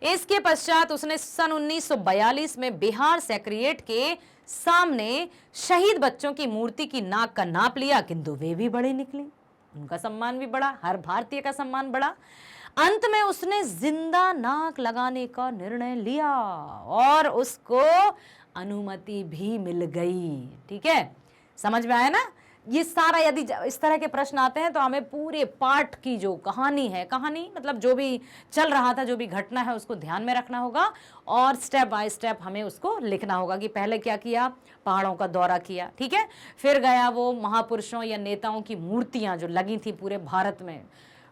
इसके पश्चात उसने सन 1942 में बिहार सेक्रेटेरिएट के सामने शहीद बच्चों की मूर्ति की नाक का नाप लिया, किंतु वे भी बड़ी निकली, उनका सम्मान भी बढ़ा, हर भारतीय का सम्मान बढ़ा। अंत में उसने जिंदा नाक लगाने का निर्णय लिया और उसको अनुमति भी मिल गई। ठीक है, समझ में आया ना? ये सारा, यदि इस तरह के प्रश्न आते हैं तो हमें पूरे पाठ की जो कहानी है, कहानी मतलब जो भी चल रहा था, जो भी घटना है, उसको ध्यान में रखना होगा और स्टेप बाय स्टेप हमें उसको लिखना होगा कि पहले क्या किया, पहाड़ों का दौरा किया, ठीक है, फिर गया वो महापुरुषों या नेताओं की मूर्तियां जो लगी थी पूरे भारत में,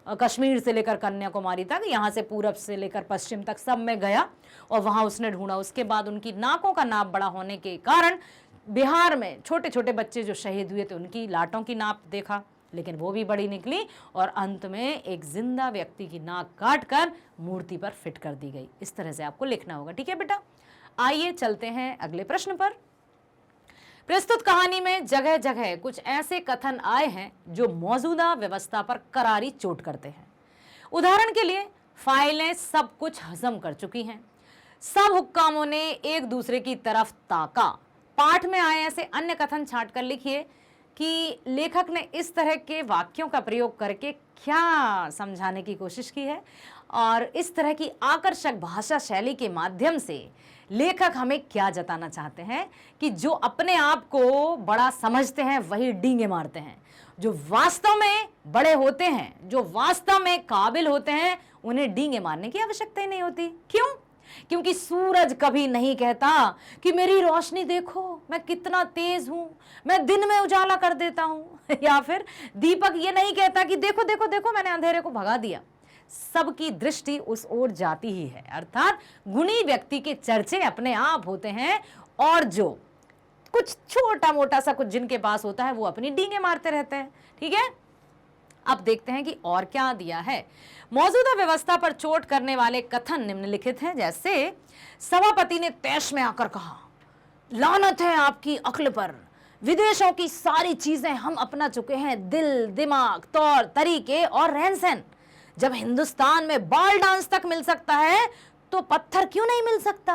कश्मीर से लेकर कन्याकुमारी तक, यहाँ से पूरब से लेकर पश्चिम तक सब में गया और वहाँ उसने ढूंढा। उसके बाद उनकी नाकों का नाप बड़ा होने के कारण बिहार में छोटे छोटे बच्चे जो शहीद हुए थे उनकी लाटों की नाप देखा, लेकिन वो भी बड़ी निकली और अंत में एक जिंदा व्यक्ति की नाक काटकर मूर्ति पर फिट कर दी गई। इस तरह से आपको लिखना होगा, ठीक है बेटा। आइए चलते हैं अगले प्रश्न पर। प्रस्तुत कहानी में जगह जगह कुछ ऐसे कथन आए हैं जो मौजूदा व्यवस्था पर करारी चोट करते हैं। उदाहरण के लिए, फाइलें सब कुछ हजम कर चुकी हैं, सब हुक्कामों ने एक दूसरे की तरफ ताका। पाठ में आए ऐसे अन्य कथन छांट कर लिखिए कि लेखक ने इस तरह के वाक्यों का प्रयोग करके क्या समझाने की कोशिश की है और इस तरह की आकर्षक भाषा शैली के माध्यम से लेखक हमें क्या जताना चाहते हैं कि जो अपने आप को बड़ा समझते हैं वही डींगे मारते हैं, जो वास्तव में बड़े होते हैं, जो वास्तव में काबिल होते हैं, उन्हें डींगे मारने की आवश्यकता ही नहीं होती। क्यों? क्योंकि सूरज कभी नहीं कहता कि मेरी रोशनी देखो, मैं कितना तेज हूं, मैं दिन में उजाला कर देता हूं या फिर दीपक ये नहीं कहता कि देखो देखो देखो मैंने अंधेरे को भगा दिया। सबकी दृष्टि उस ओर जाती ही है, अर्थात गुणी व्यक्ति के चर्चे अपने आप होते हैं और जो कुछ छोटा मोटा सा कुछ जिनके पास होता है वो अपनी डींगे मारते रहते हैं। ठीक है, अब देखते हैं कि और क्या दिया है। मौजूदा व्यवस्था पर चोट करने वाले कथन निम्नलिखित हैं, जैसे सभापति ने तैश में आकर कहा, लानत है आपकी अक्ल पर, विदेशों की सारी चीजें हम अपना चुके हैं, दिल, दिमाग, तौर तरीके और रहन सहन। जब हिंदुस्तान में बाल डांस तक मिल सकता है तो पत्थर क्यों नहीं मिल सकता?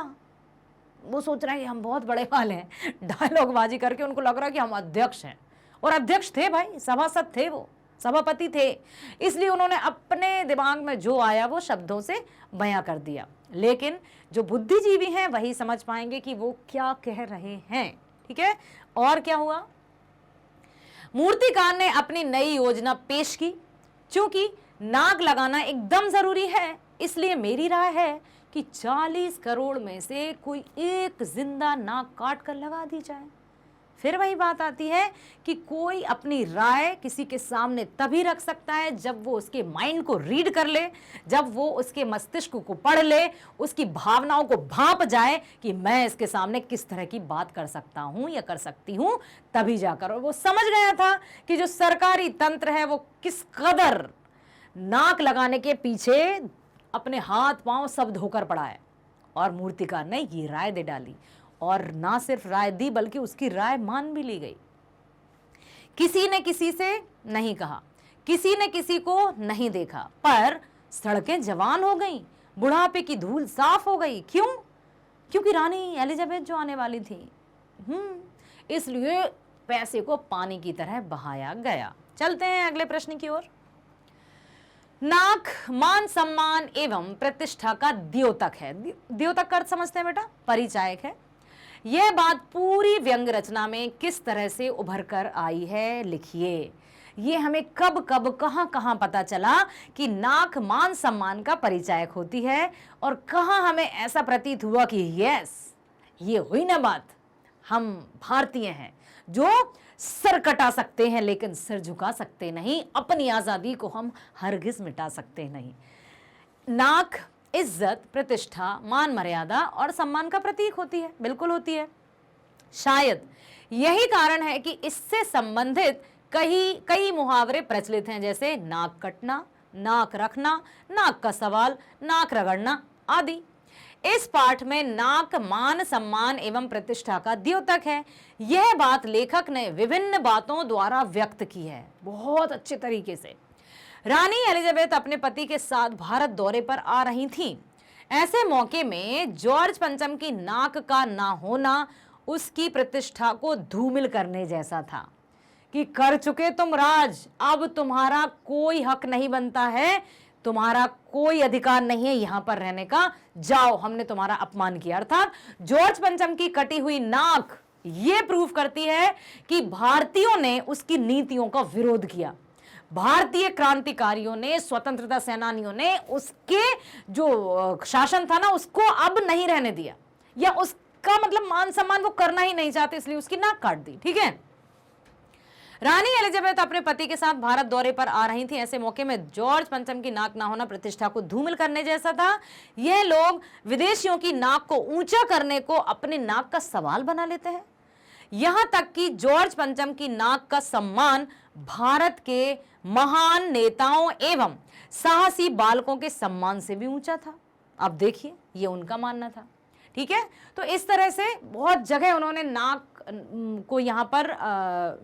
वो सोच रहे हैं कि हम बहुत बड़े वाले हैं, डायलॉगबाजी करके उनको लग रहा है कि हम अध्यक्ष हैं, और अध्यक्ष थे भाई, सभासद थे, वो सभापति थे, इसलिए उन्होंने अपने दिमाग में जो आया वो शब्दों से बयां कर दिया। लेकिन जो बुद्धिजीवी हैं वही समझ पाएंगे कि वो क्या कह रहे हैं। ठीक है, और क्या हुआ, मूर्तिकार ने अपनी नई योजना पेश की। क्योंकि नाक लगाना एकदम जरूरी है, इसलिए मेरी राय है कि 40 करोड़ में से कोई एक जिंदा नाक काट कर लगा दी जाए। फिर वही बात आती है कि कोई अपनी राय किसी के सामने तभी रख सकता है जब वो उसके माइंड को रीड कर ले, जब वो उसके मस्तिष्क को पढ़ ले, उसकी भावनाओं को भांप जाए कि मैं इसके सामने किस तरह की बात कर सकता हूं या कर सकती हूं, तभी जाकर। और वो समझ गया था कि जो सरकारी तंत्र है वो किस कदर नाक लगाने के पीछे अपने हाथ पांव सब धोकर पड़ा है। और मूर्तिकार ने ये राय दे डाली, और ना सिर्फ राय दी बल्कि उसकी राय मान भी ली गई। किसी ने किसी से नहीं कहा, किसी ने किसी को नहीं देखा, पर सड़कें जवान हो गईं, बुढ़ापे की धूल साफ हो गई। क्यों? क्योंकि रानी एलिजाबेथ जो आने वाली थी। इसलिए पैसे को पानी की तरह बहाया गया। चलते हैं अगले प्रश्न की ओर। नाक मान सम्मान एवं प्रतिष्ठा का द्योतक है। द्योतक का अर्थ समझते हैं बेटा? परिचायक है। यह बात पूरी व्यंग रचना में किस तरह से उभर कर आई है, लिखिए। ये हमें कब कब कहां कहां पता चला कि नाक मान सम्मान का परिचायक होती है, और कहां हमें ऐसा प्रतीत हुआ कि यस, ये हुई ना बात, हम भारतीय हैं जो सर कटा सकते हैं लेकिन सिर झुका सकते नहीं, अपनी आजादी को हम हरगिज मिटा सकते नहीं। नाक इज्जत, प्रतिष्ठा, मान मर्यादा और सम्मान का प्रतीक होती है, बिल्कुल होती है। शायद यही कारण है कि इससे संबंधित कई मुहावरे प्रचलित हैं, जैसे नाक कटना, नाक रखना, नाक का सवाल, नाक रगड़ना आदि। इस पाठ में नाक मान सम्मान एवं प्रतिष्ठा का द्योतक है। यह बात लेखक ने विभिन्न बातों द्वारा व्यक्त की है, बहुत अच्छे तरीके से। रानी एलिजाबेथ अपने पति के साथ भारत दौरे पर आ रही थीं। ऐसे मौके में जॉर्ज पंचम की नाक का ना होना उसकी प्रतिष्ठा को धूमिल करने जैसा था कि कर चुके तुम राज, अब तुम्हारा कोई हक नहीं बनता है, तुम्हारा कोई अधिकार नहीं है यहां पर रहने का, जाओ, हमने तुम्हारा अपमान किया। अर्थात जॉर्ज पंचम की कटी हुई नाक यह प्रूव करती है कि भारतीयों ने उसकी नीतियों का विरोध किया। भारतीय क्रांतिकारियों ने, स्वतंत्रता सेनानियों ने उसके जो शासन था ना उसको अब नहीं रहने दिया, या उसका मतलब मान सम्मान वो करना ही नहीं चाहते, इसलिए उसकी नाक काट दी। ठीक है। रानी एलिजाबेथ अपने पति के साथ भारत दौरे पर आ रही थी। ऐसे मौके में जॉर्ज पंचम की नाक ना होना प्रतिष्ठा को धूमिल करने जैसा था। यह लोग विदेशियों की नाक को ऊंचा करने को अपनी नाक का सवाल बना लेते हैं। यहां तक कि जॉर्ज पंचम की नाक का सम्मान भारत के महान नेताओं एवं साहसी बालकों के सम्मान से भी ऊंचा था। अब देखिए, यह उनका मानना था। ठीक है। तो इस तरह से बहुत जगह उन्होंने नाक को यहाँ पर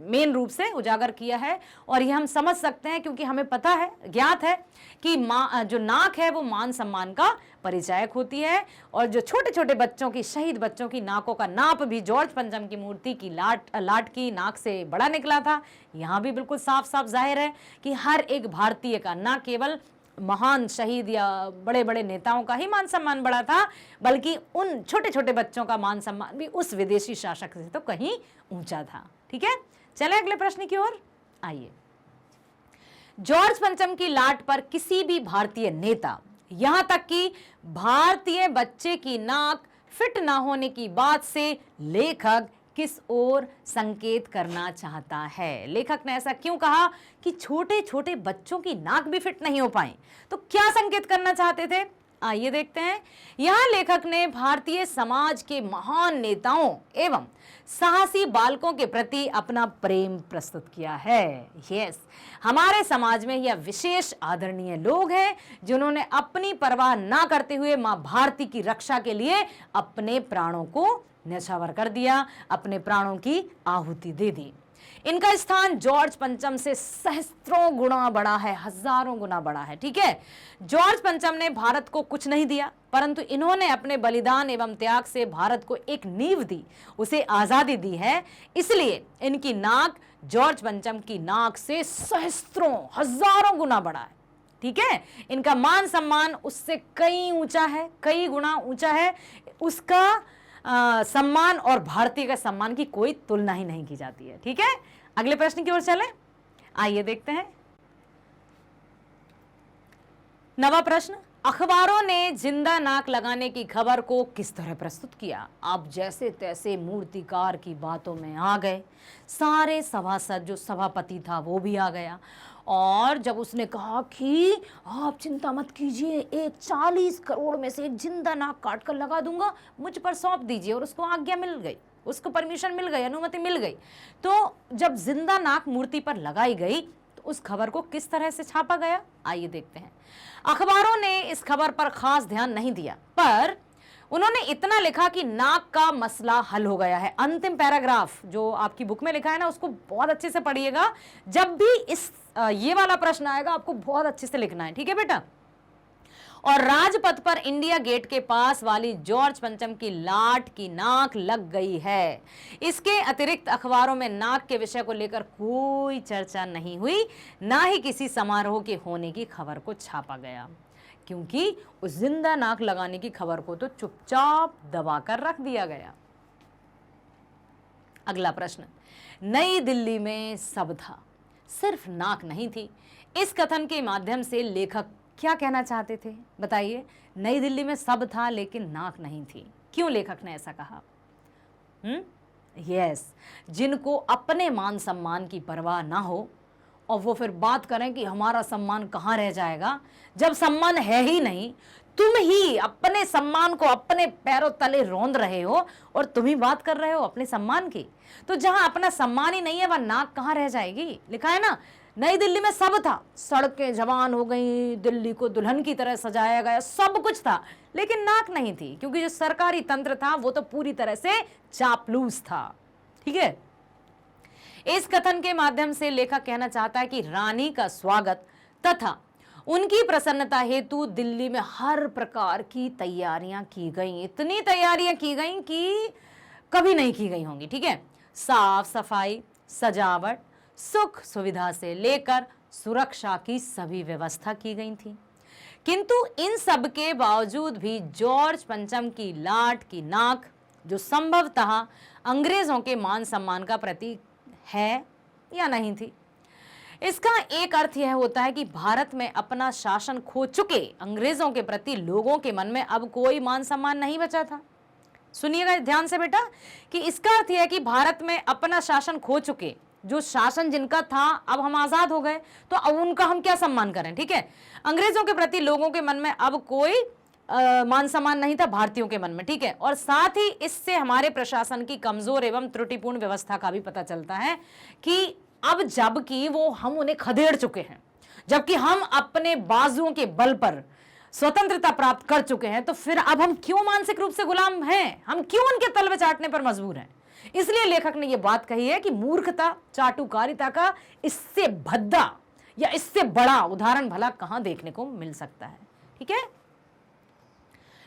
मेन रूप से उजागर किया है, और यह हम समझ सकते हैं क्योंकि हमें पता है, ज्ञात है कि जो नाक है वो मान सम्मान का परिचायक होती है। और जो छोटे छोटे बच्चों की, शहीद बच्चों की नाकों का नाप भी जॉर्ज पंचम की मूर्ति की लाट की नाक से बड़ा निकला था। यहाँ भी बिल्कुल साफ साफ जाहिर है कि हर एक भारतीय का, न केवल महान शहीद या बड़े बड़े नेताओं का ही मान सम्मान बड़ा था, बल्कि उन छोटे छोटे बच्चों का मान सम्मान भी उस विदेशी शासक से तो कहीं ऊंचा था। ठीक है। चले अगले प्रश्न की ओर आइए। जॉर्ज पंचम की लाट पर किसी भी भारतीय नेता, यहां तक कि भारतीय बच्चे की नाक फिट ना होने की बात से लेखक किस ओर संकेत करना चाहता है? लेखक ने ऐसा क्यों कहा कि छोटे छोटे बच्चों की नाक भी फिट नहीं हो पाई? तो क्या संकेत करना चाहते थे, आइए देखते हैं। यहां लेखक ने भारतीय समाज के महान नेताओं एवं साहसी बालकों के प्रति अपना प्रेम प्रस्तुत किया है। यस, हमारे समाज में यह विशेष आदरणीय लोग हैं जिन्होंने अपनी परवाह ना करते हुए मां भारती की रक्षा के लिए अपने प्राणों को न्यौछावर कर दिया, अपने प्राणों की आहुति दे दी। इनका स्थान जॉर्ज पंचम से सहस्त्रों गुना बड़ा है, हजारों गुना बड़ा है। ठीक है। जॉर्ज पंचम ने भारत को कुछ नहीं दिया, परंतु इन्होंने अपने बलिदान एवं त्याग से भारत को एक नींव दी, उसे आजादी दी है। इसलिए इनकी नाक जॉर्ज पंचम की नाक से सहस्त्रों, हजारों गुना बड़ा है। ठीक है। इनका मान सम्मान उससे कई ऊंचा है, कई गुना ऊंचा है। उसका सम्मान और भारतीय के सम्मान की कोई तुलना ही नहीं की जाती है। ठीक है, अगले प्रश्न की ओर चलें, आइए देखते हैं। नवा प्रश्न, अखबारों ने जिंदा नाक लगाने की खबर को किस तरह प्रस्तुत किया? आप जैसे तैसे मूर्तिकार की बातों में आ गए, सारे सभासद, जो सभापति था वो भी आ गया, और जब उसने कहा कि आप चिंता मत कीजिए, एक 40 करोड़ में से एक जिंदा नाक काट कर लगा दूंगा, मुझ पर सौंप दीजिए, और उसको आज्ञा मिल गई, उसको परमिशन मिल गई, अनुमति मिल गई। तो जब जिंदा नाक मूर्ति पर लगाई गई तो उस खबर को किस तरह से छापा गया, आइए देखते हैं। अखबारों ने इस खबर पर खास ध्यान नहीं दिया, पर उन्होंने इतना लिखा कि नाक का मसला हल हो गया है। अंतिम पैराग्राफ जो आपकी बुक में लिखा है ना, उसको बहुत अच्छे से पढ़िएगा। जब भी ये वाला प्रश्न आएगा आपको बहुत अच्छे से लिखना है, ठीक है बेटा। और राजपथ पर इंडिया गेट के पास वाली जॉर्ज पंचम की लाट की नाक लग गई है। इसके अतिरिक्त अखबारों में नाक के विषय को लेकर कोई चर्चा नहीं हुई, ना ही किसी समारोह के होने की खबर को छापा गया, क्योंकि उस जिंदा नाक लगाने की खबर को तो चुपचाप दबाकर रख दिया गया। अगला प्रश्न, नई दिल्ली में सब था, सिर्फ नाक नहीं थी। इस कथन के माध्यम से लेखक क्या कहना चाहते थे, बताइए? नई दिल्ली में सब था लेकिन नाक नहीं थी, क्यों लेखक ने ऐसा कहा? यस, जिनको अपने मान सम्मान की परवाह ना हो और वो फिर बात करें कि हमारा सम्मान कहाँ रह जाएगा, जब सम्मान है ही नहीं। तुम ही अपने सम्मान को अपने पैरों तले रौंद रहे हो और तुम ही बात कर रहे हो अपने सम्मान की। तो जहां अपना सम्मान ही नहीं है वह नाक कहाँ रह जाएगी? लिखा है ना, नई दिल्ली में सब था, सड़कें जवान हो गई, दिल्ली को दुल्हन की तरह सजाया गया, सब कुछ था, लेकिन नाक नहीं थी, क्योंकि जो सरकारी तंत्र था वो तो पूरी तरह से चापलूस था। ठीक है, इस कथन के माध्यम से लेखक कहना चाहता है कि रानी का स्वागत तथा उनकी प्रसन्नता हेतु दिल्ली में हर प्रकार की तैयारियां की गई। इतनी तैयारियां की गई कि कभी नहीं की गई होंगी। ठीक है, साफ सफाई, सजावट, सुख सुविधा से लेकर सुरक्षा की सभी व्यवस्था की गई थी। किंतु इन सब के बावजूद भी जॉर्ज पंचम की लाट की नाक, जो संभवतः अंग्रेजों के मान सम्मान का प्रतीक है या नहीं थी, इसका एक अर्थ यह होता है कि भारत में अपना शासन खो चुके अंग्रेजों के प्रति लोगों के मन में अब कोई मान सम्मान नहीं बचा था। सुनिएगा ध्यान से बेटा, कि इसका अर्थ यह है कि भारत में अपना शासन खो चुके, जो शासन जिनका था, अब हम आजाद हो गए, तो अब उनका हम क्या सम्मान करें? ठीक है, अंग्रेजों के प्रति लोगों के मन में अब कोई मान सम्मान नहीं था भारतीयों के मन में। ठीक है, और साथ ही इससे हमारे प्रशासन की कमजोर एवं त्रुटिपूर्ण व्यवस्था का भी पता चलता है कि अब जबकि वो हम उन्हें खदेड़ चुके हैं, जबकि हम अपने बाजुओं के बल पर स्वतंत्रता प्राप्त कर चुके हैं, तो फिर अब हम क्यों मानसिक रूप से गुलाम हैं? हम क्यों उनके तलवे चाटने पर मजबूर हैं? इसलिए लेखक ने यह बात कही है कि मूर्खता, चाटुकारिता का इससे भद्दा या इससे बड़ा उदाहरण भला कहां देखने को मिल सकता है। ठीक है,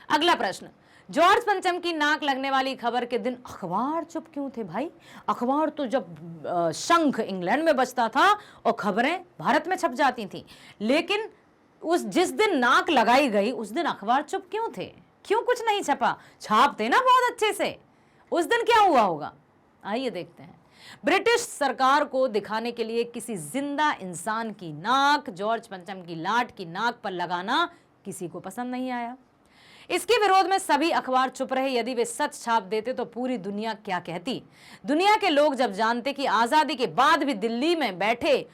अगला प्रश्न, जॉर्ज पंचम की नाक लगने वाली खबर के दिन अखबार चुप क्यों थे भाई? अखबार तो जब शंख इंग्लैंड में बजता था और खबरें भारत में छप जाती थी, लेकिन जिस दिन नाक लगाई गई उस दिन अखबार चुप क्यों थे? क्यों कुछ नहीं छपा? छापते ना बहुत अच्छे से। उस दिन क्या हुआ होगा, आइए देखते हैं। ब्रिटिश सरकार को दिखाने के लिए किसी जिंदा इंसान की नाक जॉर्ज पंचम की लाट की नाक पर लगाना किसी को पसंद नहीं आया। इसके विरोध में सभी अखबार चुप रहे। यदि वे सच छाप देते तो पूरी दुनिया क्या कहती? दुनिया के लोग जब जानते कि आजादी के बाद भी दिल्ली में बैठे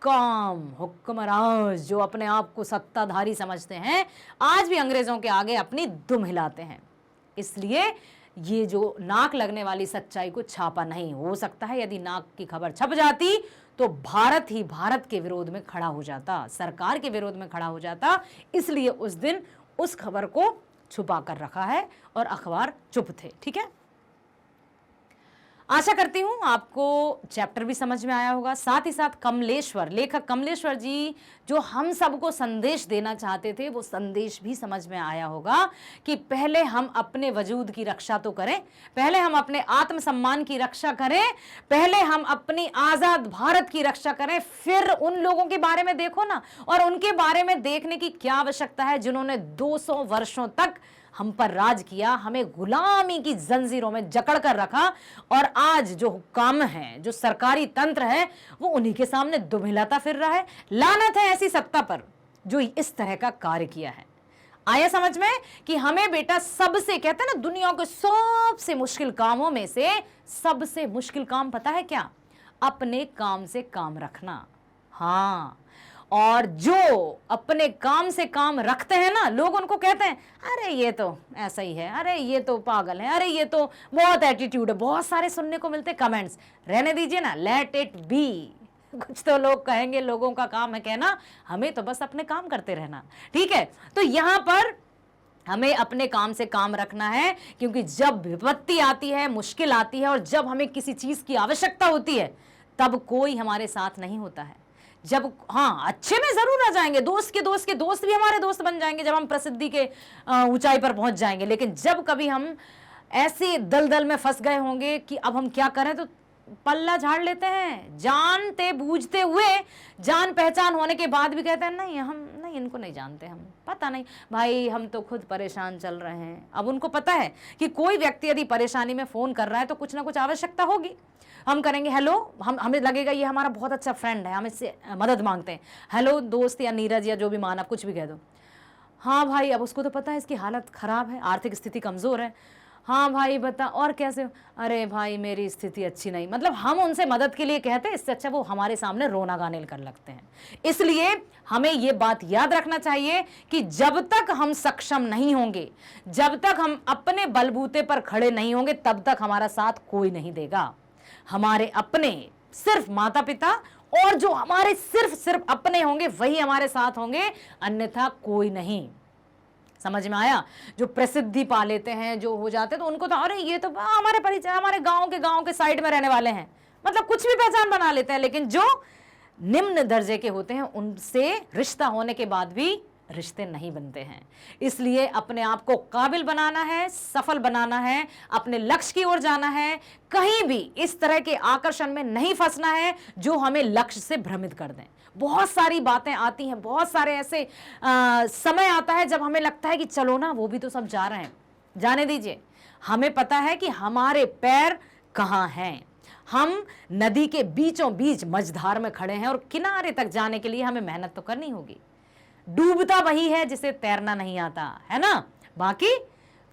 हुक्मराज, जो अपने आप को सत्ताधारी समझते हैं, आज भी अंग्रेजों के आगे अपनी दुम हिलाते हैं। इसलिए ये जो नाक लगने वाली सच्चाई को छापा नहीं हो सकता है। यदि नाक की खबर छप जाती तो भारत ही भारत के विरोध में खड़ा हो जाता, सरकार के विरोध में खड़ा हो जाता। इसलिए उस दिन उस खबर को छुपा कर रखा है और अखबार चुप थे। ठीक है, आशा करती हूं आपको चैप्टर भी समझ में आया होगा। साथ ही साथ कमलेश्वर, लेखक कमलेश्वर जी जो हम सबको संदेश देना चाहते थे, वो संदेश भी समझ में आया होगा कि पहले हम अपने वजूद की रक्षा तो करें, पहले हम अपने आत्मसम्मान की रक्षा करें, पहले हम अपनी आजाद भारत की रक्षा करें, फिर उन लोगों के बारे में देखो ना। और उनके बारे में देखने की क्या आवश्यकता है जिन्होंने 200 वर्षों तक हम पर राज किया, हमें गुलामी की जंजीरों में जकड़ कर रखा, और आज जो हुक्काम है, जो सरकारी तंत्र है, वो उन्हीं के सामने दुमिलाता फिर रहा है। लानत है ऐसी सत्ता पर जो इस तरह का कार्य किया है। आया समझ में कि हमें बेटा सबसे, कहते हैं ना, दुनिया के सबसे मुश्किल कामों में से सबसे मुश्किल काम पता है क्या? अपने काम से काम रखना। हाँ, और जो अपने काम से काम रखते हैं ना, लोग उनको कहते हैं अरे ये तो ऐसा ही है, अरे ये तो पागल है, अरे ये तो बहुत एटीट्यूड है। बहुत सारे सुनने को मिलते कमेंट्स। रहने दीजिए ना, लेट इट बी। कुछ तो लोग कहेंगे लोगों का काम है कहना, हमें तो बस अपने काम करते रहना। ठीक है, तो यहां पर हमें अपने काम से काम रखना है, क्योंकि जब विपत्ति आती है, मुश्किल आती है, और जब हमें किसी चीज की आवश्यकता होती है, तब कोई हमारे साथ नहीं होता है। जब, हाँ, अच्छे में जरूर आ जाएंगे, दोस्त के दोस्त भी हमारे दोस्त बन जाएंगे जब हम प्रसिद्धि के ऊंचाई पर पहुंच जाएंगे। लेकिन जब कभी हम ऐसे दलदल में फंस गए होंगे कि अब हम क्या करें, तो पल्ला झाड़ लेते हैं, जानते बूझते हुए, जान पहचान होने के बाद भी कहते हैं नहीं, हम नहीं, इनको नहीं जानते, हम पता नहीं भाई, हम तो खुद परेशान चल रहे हैं। अब उनको पता है कि कोई व्यक्ति यदि परेशानी में फोन कर रहा है तो कुछ ना कुछ आवश्यकता होगी। हम करेंगे हेलो, हमें लगेगा ये हमारा बहुत अच्छा फ्रेंड है, हम इससे मदद मांगते हैं। हेलो दोस्त या नीरज या जो भी माना, कुछ भी कह दो। हाँ भाई, अब उसको तो पता है इसकी हालत खराब है, आर्थिक स्थिति कमजोर है। हाँ भाई बता, और कैसे हो? अरे भाई मेरी स्थिति अच्छी नहीं। मतलब हम उनसे मदद के लिए कहते हैं, इससे अच्छा वो हमारे सामने रोना गाने कर लगते हैं। इसलिए हमें ये बात याद रखना चाहिए कि जब तक हम सक्षम नहीं होंगे, जब तक हम अपने बलबूते पर खड़े नहीं होंगे, तब तक हमारा साथ कोई नहीं देगा। हमारे अपने सिर्फ माता पिता और जो हमारे सिर्फ अपने होंगे वही हमारे साथ होंगे, अन्यथा कोई नहीं। समझ में आया? जो प्रसिद्धि पा लेते हैं, जो हो जाते हैं, तो उनको तो अरे ये तो हमारे परिचय, हमारे गांव के साइड में रहने वाले हैं, मतलब कुछ भी पहचान बना लेते हैं। लेकिन जो निम्न दर्जे के होते हैं, उनसे रिश्ता होने के बाद भी रिश्ते नहीं बनते हैं। इसलिए अपने आप को काबिल बनाना है, सफल बनाना है, अपने लक्ष्य की ओर जाना है। कहीं भी इस तरह के आकर्षण में नहीं फंसना है जो हमें लक्ष्य से भ्रमित कर दें। बहुत सारी बातें आती हैं, बहुत सारे ऐसे समय आता है जब हमें लगता है कि चलो ना, वो भी तो सब जा रहे हैं, जाने दीजिए। हमें पता है कि हमारे पैर कहाँ हैं। हम नदी के बीचों बीच मझधार में खड़े हैं और किनारे तक जाने के लिए हमें मेहनत तो करनी होगी। डूबता वही है जिसे तैरना नहीं आता, है ना? बाकी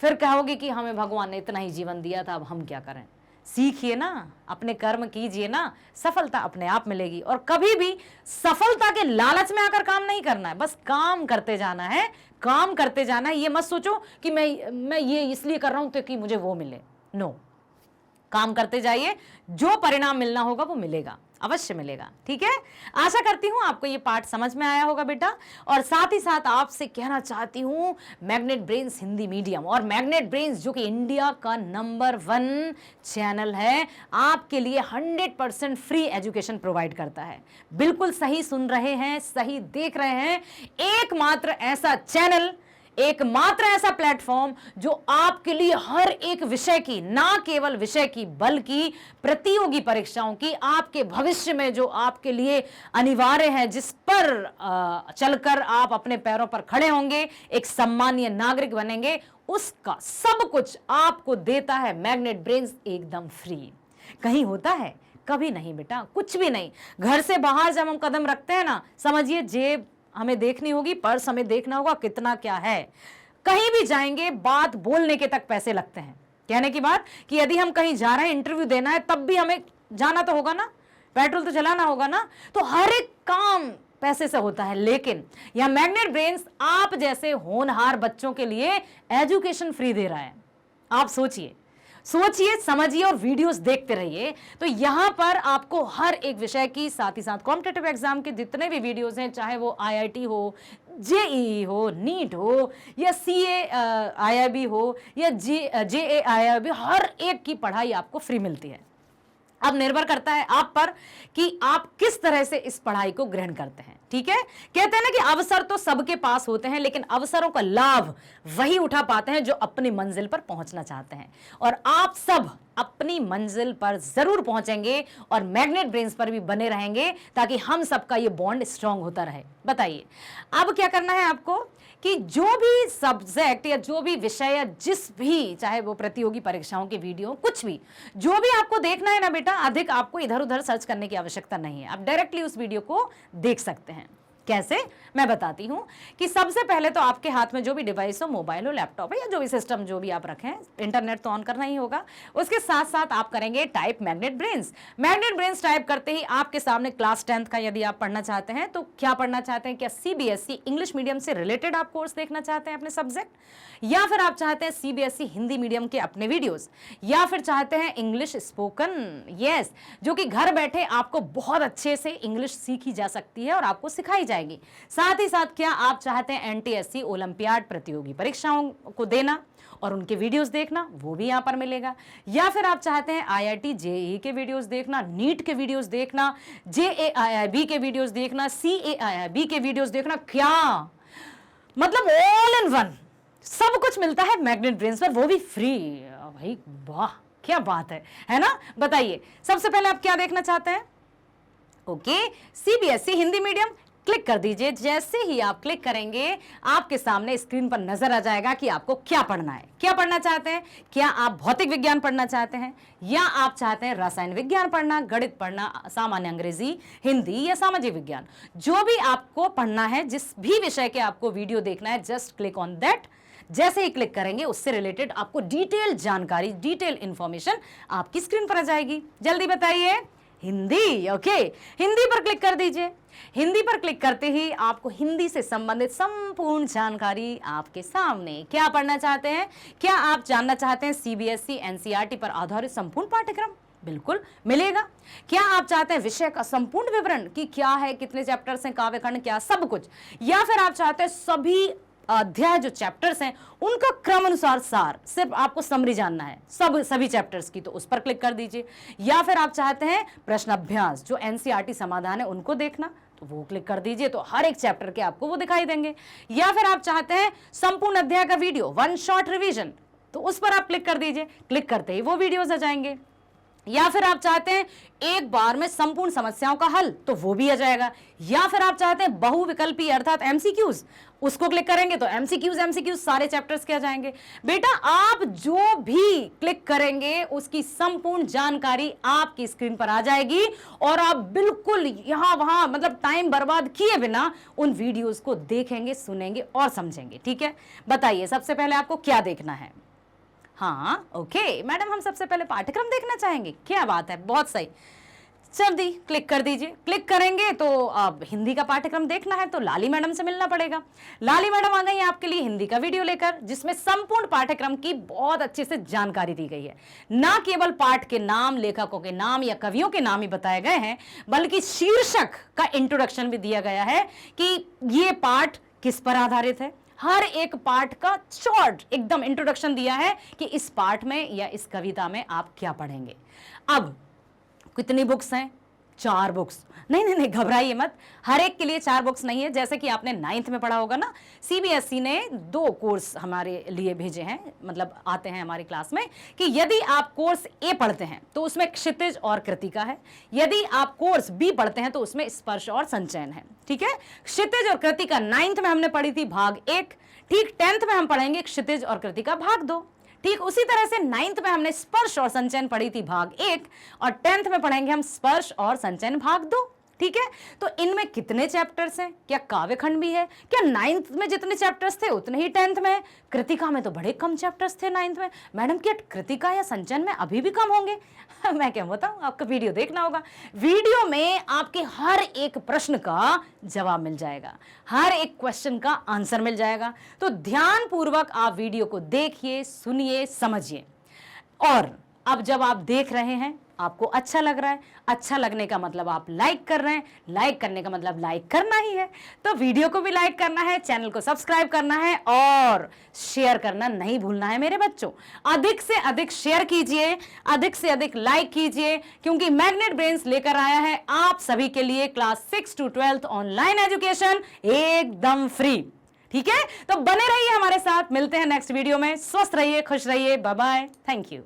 फिर कहोगे कि हमें भगवान ने इतना ही जीवन दिया था, अब हम क्या करें? सीखिए ना, अपने कर्म कीजिए ना, सफलता अपने आप मिलेगी। और कभी भी सफलता के लालच में आकर काम नहीं करना है, बस काम करते जाना है, काम करते जाना है। ये मत सोचो कि मैं ये इसलिए कर रहा हूं ताकि मुझे वो मिले। नो, काम करते जाइए, जो परिणाम मिलना होगा वो मिलेगा, अवश्य मिलेगा। ठीक है, आशा करती हूं आपको ये पाठ समझ में आया होगा बेटा। और साथ ही साथ आपसे कहना चाहती हूं, मैग्नेट ब्रेन्स हिंदी मीडियम और मैग्नेट ब्रेन्स जो कि इंडिया का नंबर 1 चैनल है, आपके लिए 100% फ्री एजुकेशन प्रोवाइड करता है। बिल्कुल सही सुन रहे हैं, सही देख रहे हैं। एकमात्र ऐसा चैनल, एकमात्र ऐसा प्लेटफॉर्म जो आपके लिए हर एक विषय की, ना केवल विषय की बल्कि प्रतियोगी परीक्षाओं की, आपके भविष्य में जो आपके लिए अनिवार्य है, जिस पर चलकर आप अपने पैरों पर खड़े होंगे, एक सम्मानीय नागरिक बनेंगे, उसका सब कुछ आपको देता है मैग्नेट ब्रेन्स एकदम फ्री। कहीं होता है? कभी नहीं बेटा, कुछ भी नहीं। घर से बाहर जब हम कदम रखते हैं ना, समझिए जेब हमें देखनी होगी, पर्स हमें देखना होगा कितना क्या है। कहीं भी जाएंगे, बात बोलने के तक पैसे लगते हैं। कहने की बात कि यदि हम कहीं जा रहे हैं, इंटरव्यू देना है, तब भी हमें जाना तो होगा ना, पेट्रोल तो चलाना होगा ना, तो हर एक काम पैसे से होता है। लेकिन यह मैग्नेट ब्रेन्स आप जैसे होनहार बच्चों के लिए एजुकेशन फ्री दे रहा है। आप सोचिए, समझिए और वीडियोस देखते रहिए। तो यहां पर आपको हर एक विषय की, साथ ही साथ कॉम्पिटिटिव एग्जाम के जितने भी वीडियोस हैं, चाहे वो IIT हो, JEE हो, नीट हो, या CA IIB हो, या JA IIB, हर एक की पढ़ाई आपको फ्री मिलती है। अब निर्भर करता है आप पर कि आप किस तरह से इस पढ़ाई को ग्रहण करते हैं। ठीक है, कहते हैं ना कि अवसर तो सबके पास होते हैं, लेकिन अवसरों का लाभ वही उठा पाते हैं जो अपनी मंजिल पर पहुंचना चाहते हैं। और आप सब अपनी मंजिल पर जरूर पहुंचेंगे और मैग्नेट ब्रेन्स पर भी बने रहेंगे, ताकि हम सबका ये बॉन्ड स्ट्रांग होता रहे। बताइए अब क्या करना है आपको कि जो भी सब्जेक्ट या जो भी विषय या जिस भी, चाहे वो प्रतियोगी परीक्षाओं की वीडियो, कुछ भी जो भी आपको देखना है ना बेटा, अधिक आपको इधर उधर सर्च करने की आवश्यकता नहीं है। आप डायरेक्टली उस वीडियो को देख सकते हैं। कैसे, मैं बताती हूं कि सबसे पहले तो आपके हाथ में जो भी डिवाइस हो, मोबाइल हो, लैपटॉप है, या जो भी सिस्टम जो भी आप रखें, इंटरनेट तो ऑन करना ही होगा। उसके साथ साथ आप करेंगे type magnet brains. Magnet brains type करते ही आपके सामने क्लास 10th का यदि आप पढ़ना चाहते हैं तो क्या पढ़ना चाहते हैं, क्या सीबीएसई इंग्लिश मीडियम से रिलेटेड आप कोर्स देखना चाहते हैं अपने सब्जेक्ट, या फिर आप चाहते हैं सीबीएसई हिंदी मीडियम के अपने वीडियोस, या फिर चाहते हैं इंग्लिश स्पोकन, यस, जो कि घर बैठे आपको बहुत अच्छे से इंग्लिश सीखी जा सकती है और आपको सिखाई जाएगी। साथ ही साथ क्या आप चाहते हैं एनटीएससी ओलंपियाड प्रतियोगी परीक्षाओं को देना और उनके वीडियोस देखना, वो भी यहां पर मिलेगा। या फिर आप चाहते हैं आईआईटी जेईई के वीडियोस देखना, नीट के वीडियोस देखना, जेएआईआईबी के वीडियोस देखना, सीएआईआईबी के वीडियोस देखना, क्या मतलब ऑल इन वन सब कुछ मिलता है मैग्नेट ब्रेन्स पर, वो भी फ्री। भाई वाह, क्या बात है ना। बताइए सबसे पहले आप क्या देखना चाहते हैं। Okay, CBSE Hindi medium click कर दीजिए। जैसे ही आप क्लिक करेंगे आपके सामने स्क्रीन पर नजर आ जाएगा कि आपको क्या पढ़ना है। क्या पढ़ना चाहते हैं, क्या आप भौतिक विज्ञान पढ़ना चाहते हैं, या आप चाहते हैं रसायन विज्ञान पढ़ना, गणित पढ़ना, सामान्य अंग्रेजी, हिंदी या सामाजिक विज्ञान, जो भी आपको पढ़ना है, जिस भी विषय के आपको वीडियो देखना है, जस्ट क्लिक ऑन दैट। जैसे ही क्लिक करेंगे उससे रिलेटेड आपको डिटेल जानकारी, डिटेल इंफॉर्मेशन आपकी स्क्रीन पर आ जाएगी। जल्दी बताइए, हिंदी, ओके, हिंदी पर क्लिक कर दीजिए। हिंदी पर क्लिक करते ही आपको हिंदी से संबंधित संपूर्ण जानकारी आपके सामने। क्या पढ़ना चाहते हैं, क्या आप जानना चाहते हैं सीबीएसई एनसीईआरटी पर आधारित संपूर्ण पाठ्यक्रम, बिल्कुल मिलेगा। क्या आप चाहते हैं विषय का संपूर्ण विवरण कि क्या है, कितने चैप्टर्स हैं, काव्य खंड क्या, सब कुछ, या फिर आप चाहते हैं सभी अध्याय जो चैप्टर्स हैं उनका क्रम अनुसार सार, सिर्फ आपको समरी जानना है सभी चैप्टर्स की, तो उस पर क्लिक कर दीजिए। या फिर आप चाहते हैं प्रश्न अभ्यास जो एनसीईआरटी समाधान है उनको देखना, तो वो क्लिक कर दीजिए, तो हर एक चैप्टर के आपको वो दिखाई देंगे। या फिर आप चाहते हैं संपूर्ण अध्याय का वीडियो, वन शॉट रिवीजन, तो उस पर आप क्लिक कर दीजिए। क्लिक करते ही वो वीडियोस आ जाएंगे। या फिर आप चाहते हैं एक बार में संपूर्ण समस्याओं का हल, तो वो भी आ जाएगा। या फिर आप चाहते हैं बहुविकल्पी अर्थात एमसीक्यूज, उसको क्लिक करेंगे तो एमसीक्यूज सारे चैप्टर्स के आ जाएंगे। बेटा आप जो भी क्लिक करेंगे उसकी संपूर्ण जानकारी आपकी स्क्रीन पर आ जाएगी और आप बिल्कुल यहां वहां मतलब टाइम बर्बाद किए बिना उन वीडियोस को देखेंगे, सुनेंगे और समझेंगे। ठीक है, बताइए सबसे पहले आपको क्या देखना है। हाँ ओके मैडम, हम सबसे पहले पाठ्यक्रम देखना चाहेंगे, क्या बात है, बहुत सही। जल्दी क्लिक कर दीजिए। क्लिक करेंगे तो अब हिंदी का पाठ्यक्रम देखना है तो लाली मैडम से मिलना पड़ेगा। लाली मैडम आ गई हैं आपके लिए हिंदी का वीडियो लेकर, जिसमें संपूर्ण पाठ्यक्रम की बहुत अच्छे से जानकारी दी गई है। ना केवल पाठ के नाम, लेखकों के नाम या कवियों के नाम ही बताए गए हैं, बल्कि शीर्षक का इंट्रोडक्शन भी दिया गया है कि ये पाठ किस पर आधारित है। हर एक पाठ का शॉर्ट एकदम इंट्रोडक्शन दिया है कि इस पाठ में या इस कविता में आप क्या पढ़ेंगे। अब कितनी बुक्स हैं? 4 बुक्स। नहीं, घबराइए मत, हर एक के लिए 4 बुक्स नहीं है। जैसे कि आपने 9th में पढ़ा होगा ना, सीबीएसई ने 2 कोर्स हमारे लिए भेजे हैं, मतलब आते हैं हमारी क्लास में, कि यदि आप कोर्स ए पढ़ते हैं तो उसमें क्षितिज और कृतिका है, यदि आप कोर्स बी पढ़ते हैं तो उसमें स्पर्श और संचयन है। ठीक है, क्षितिज और कृतिका 9th में हमने पढ़ी थी भाग 1, ठीक 10th में हम पढ़ेंगे क्षितिज और कृतिका भाग 2। ठीक उसी तरह से 9th में हमने स्पर्श और संचयन पढ़ी थी भाग 1 और 10th में पढ़ेंगे हम स्पर्श और संचयन भाग 2। ठीक है, तो इनमें कितने चैप्टर्स हैं? क्या काव्य खंड भी है? क्या 9th में जितने चैप्टर्स थे उतने ही 10th में है? कृतिका में तो बड़े कम चैप्टर्स थे 9th में। मैडम क्या कृतिका या संचयन में अभी भी कम होंगे? मैं क्या बताऊं, आपका वीडियो देखना होगा। वीडियो में आपके हर एक प्रश्न का जवाब मिल जाएगा, हर एक क्वेश्चन का आंसर मिल जाएगा। तो ध्यान पूर्वक आप वीडियो को देखिए, सुनिए, समझिए। और अब जब आप देख रहे हैं, आपको अच्छा लग रहा है, अच्छा लगने का मतलब आप लाइक कर रहे हैं, लाइक करने का मतलब लाइक करना ही है, तो वीडियो को भी लाइक करना है, चैनल को सब्सक्राइब करना है और शेयर करना नहीं भूलना है मेरे बच्चों। अधिक से अधिक शेयर कीजिए, अधिक से अधिक लाइक कीजिए, क्योंकि मैग्नेट ब्रेन्स लेकर आया है आप सभी के लिए क्लास 6 to 12 ऑनलाइन एजुकेशन एकदम फ्री। ठीक है, तो बने रहिए हमारे साथ, मिलते हैं नेक्स्ट वीडियो में। स्वस्थ रहिए, खुश रहिए, बाय बाय, थैंक यू।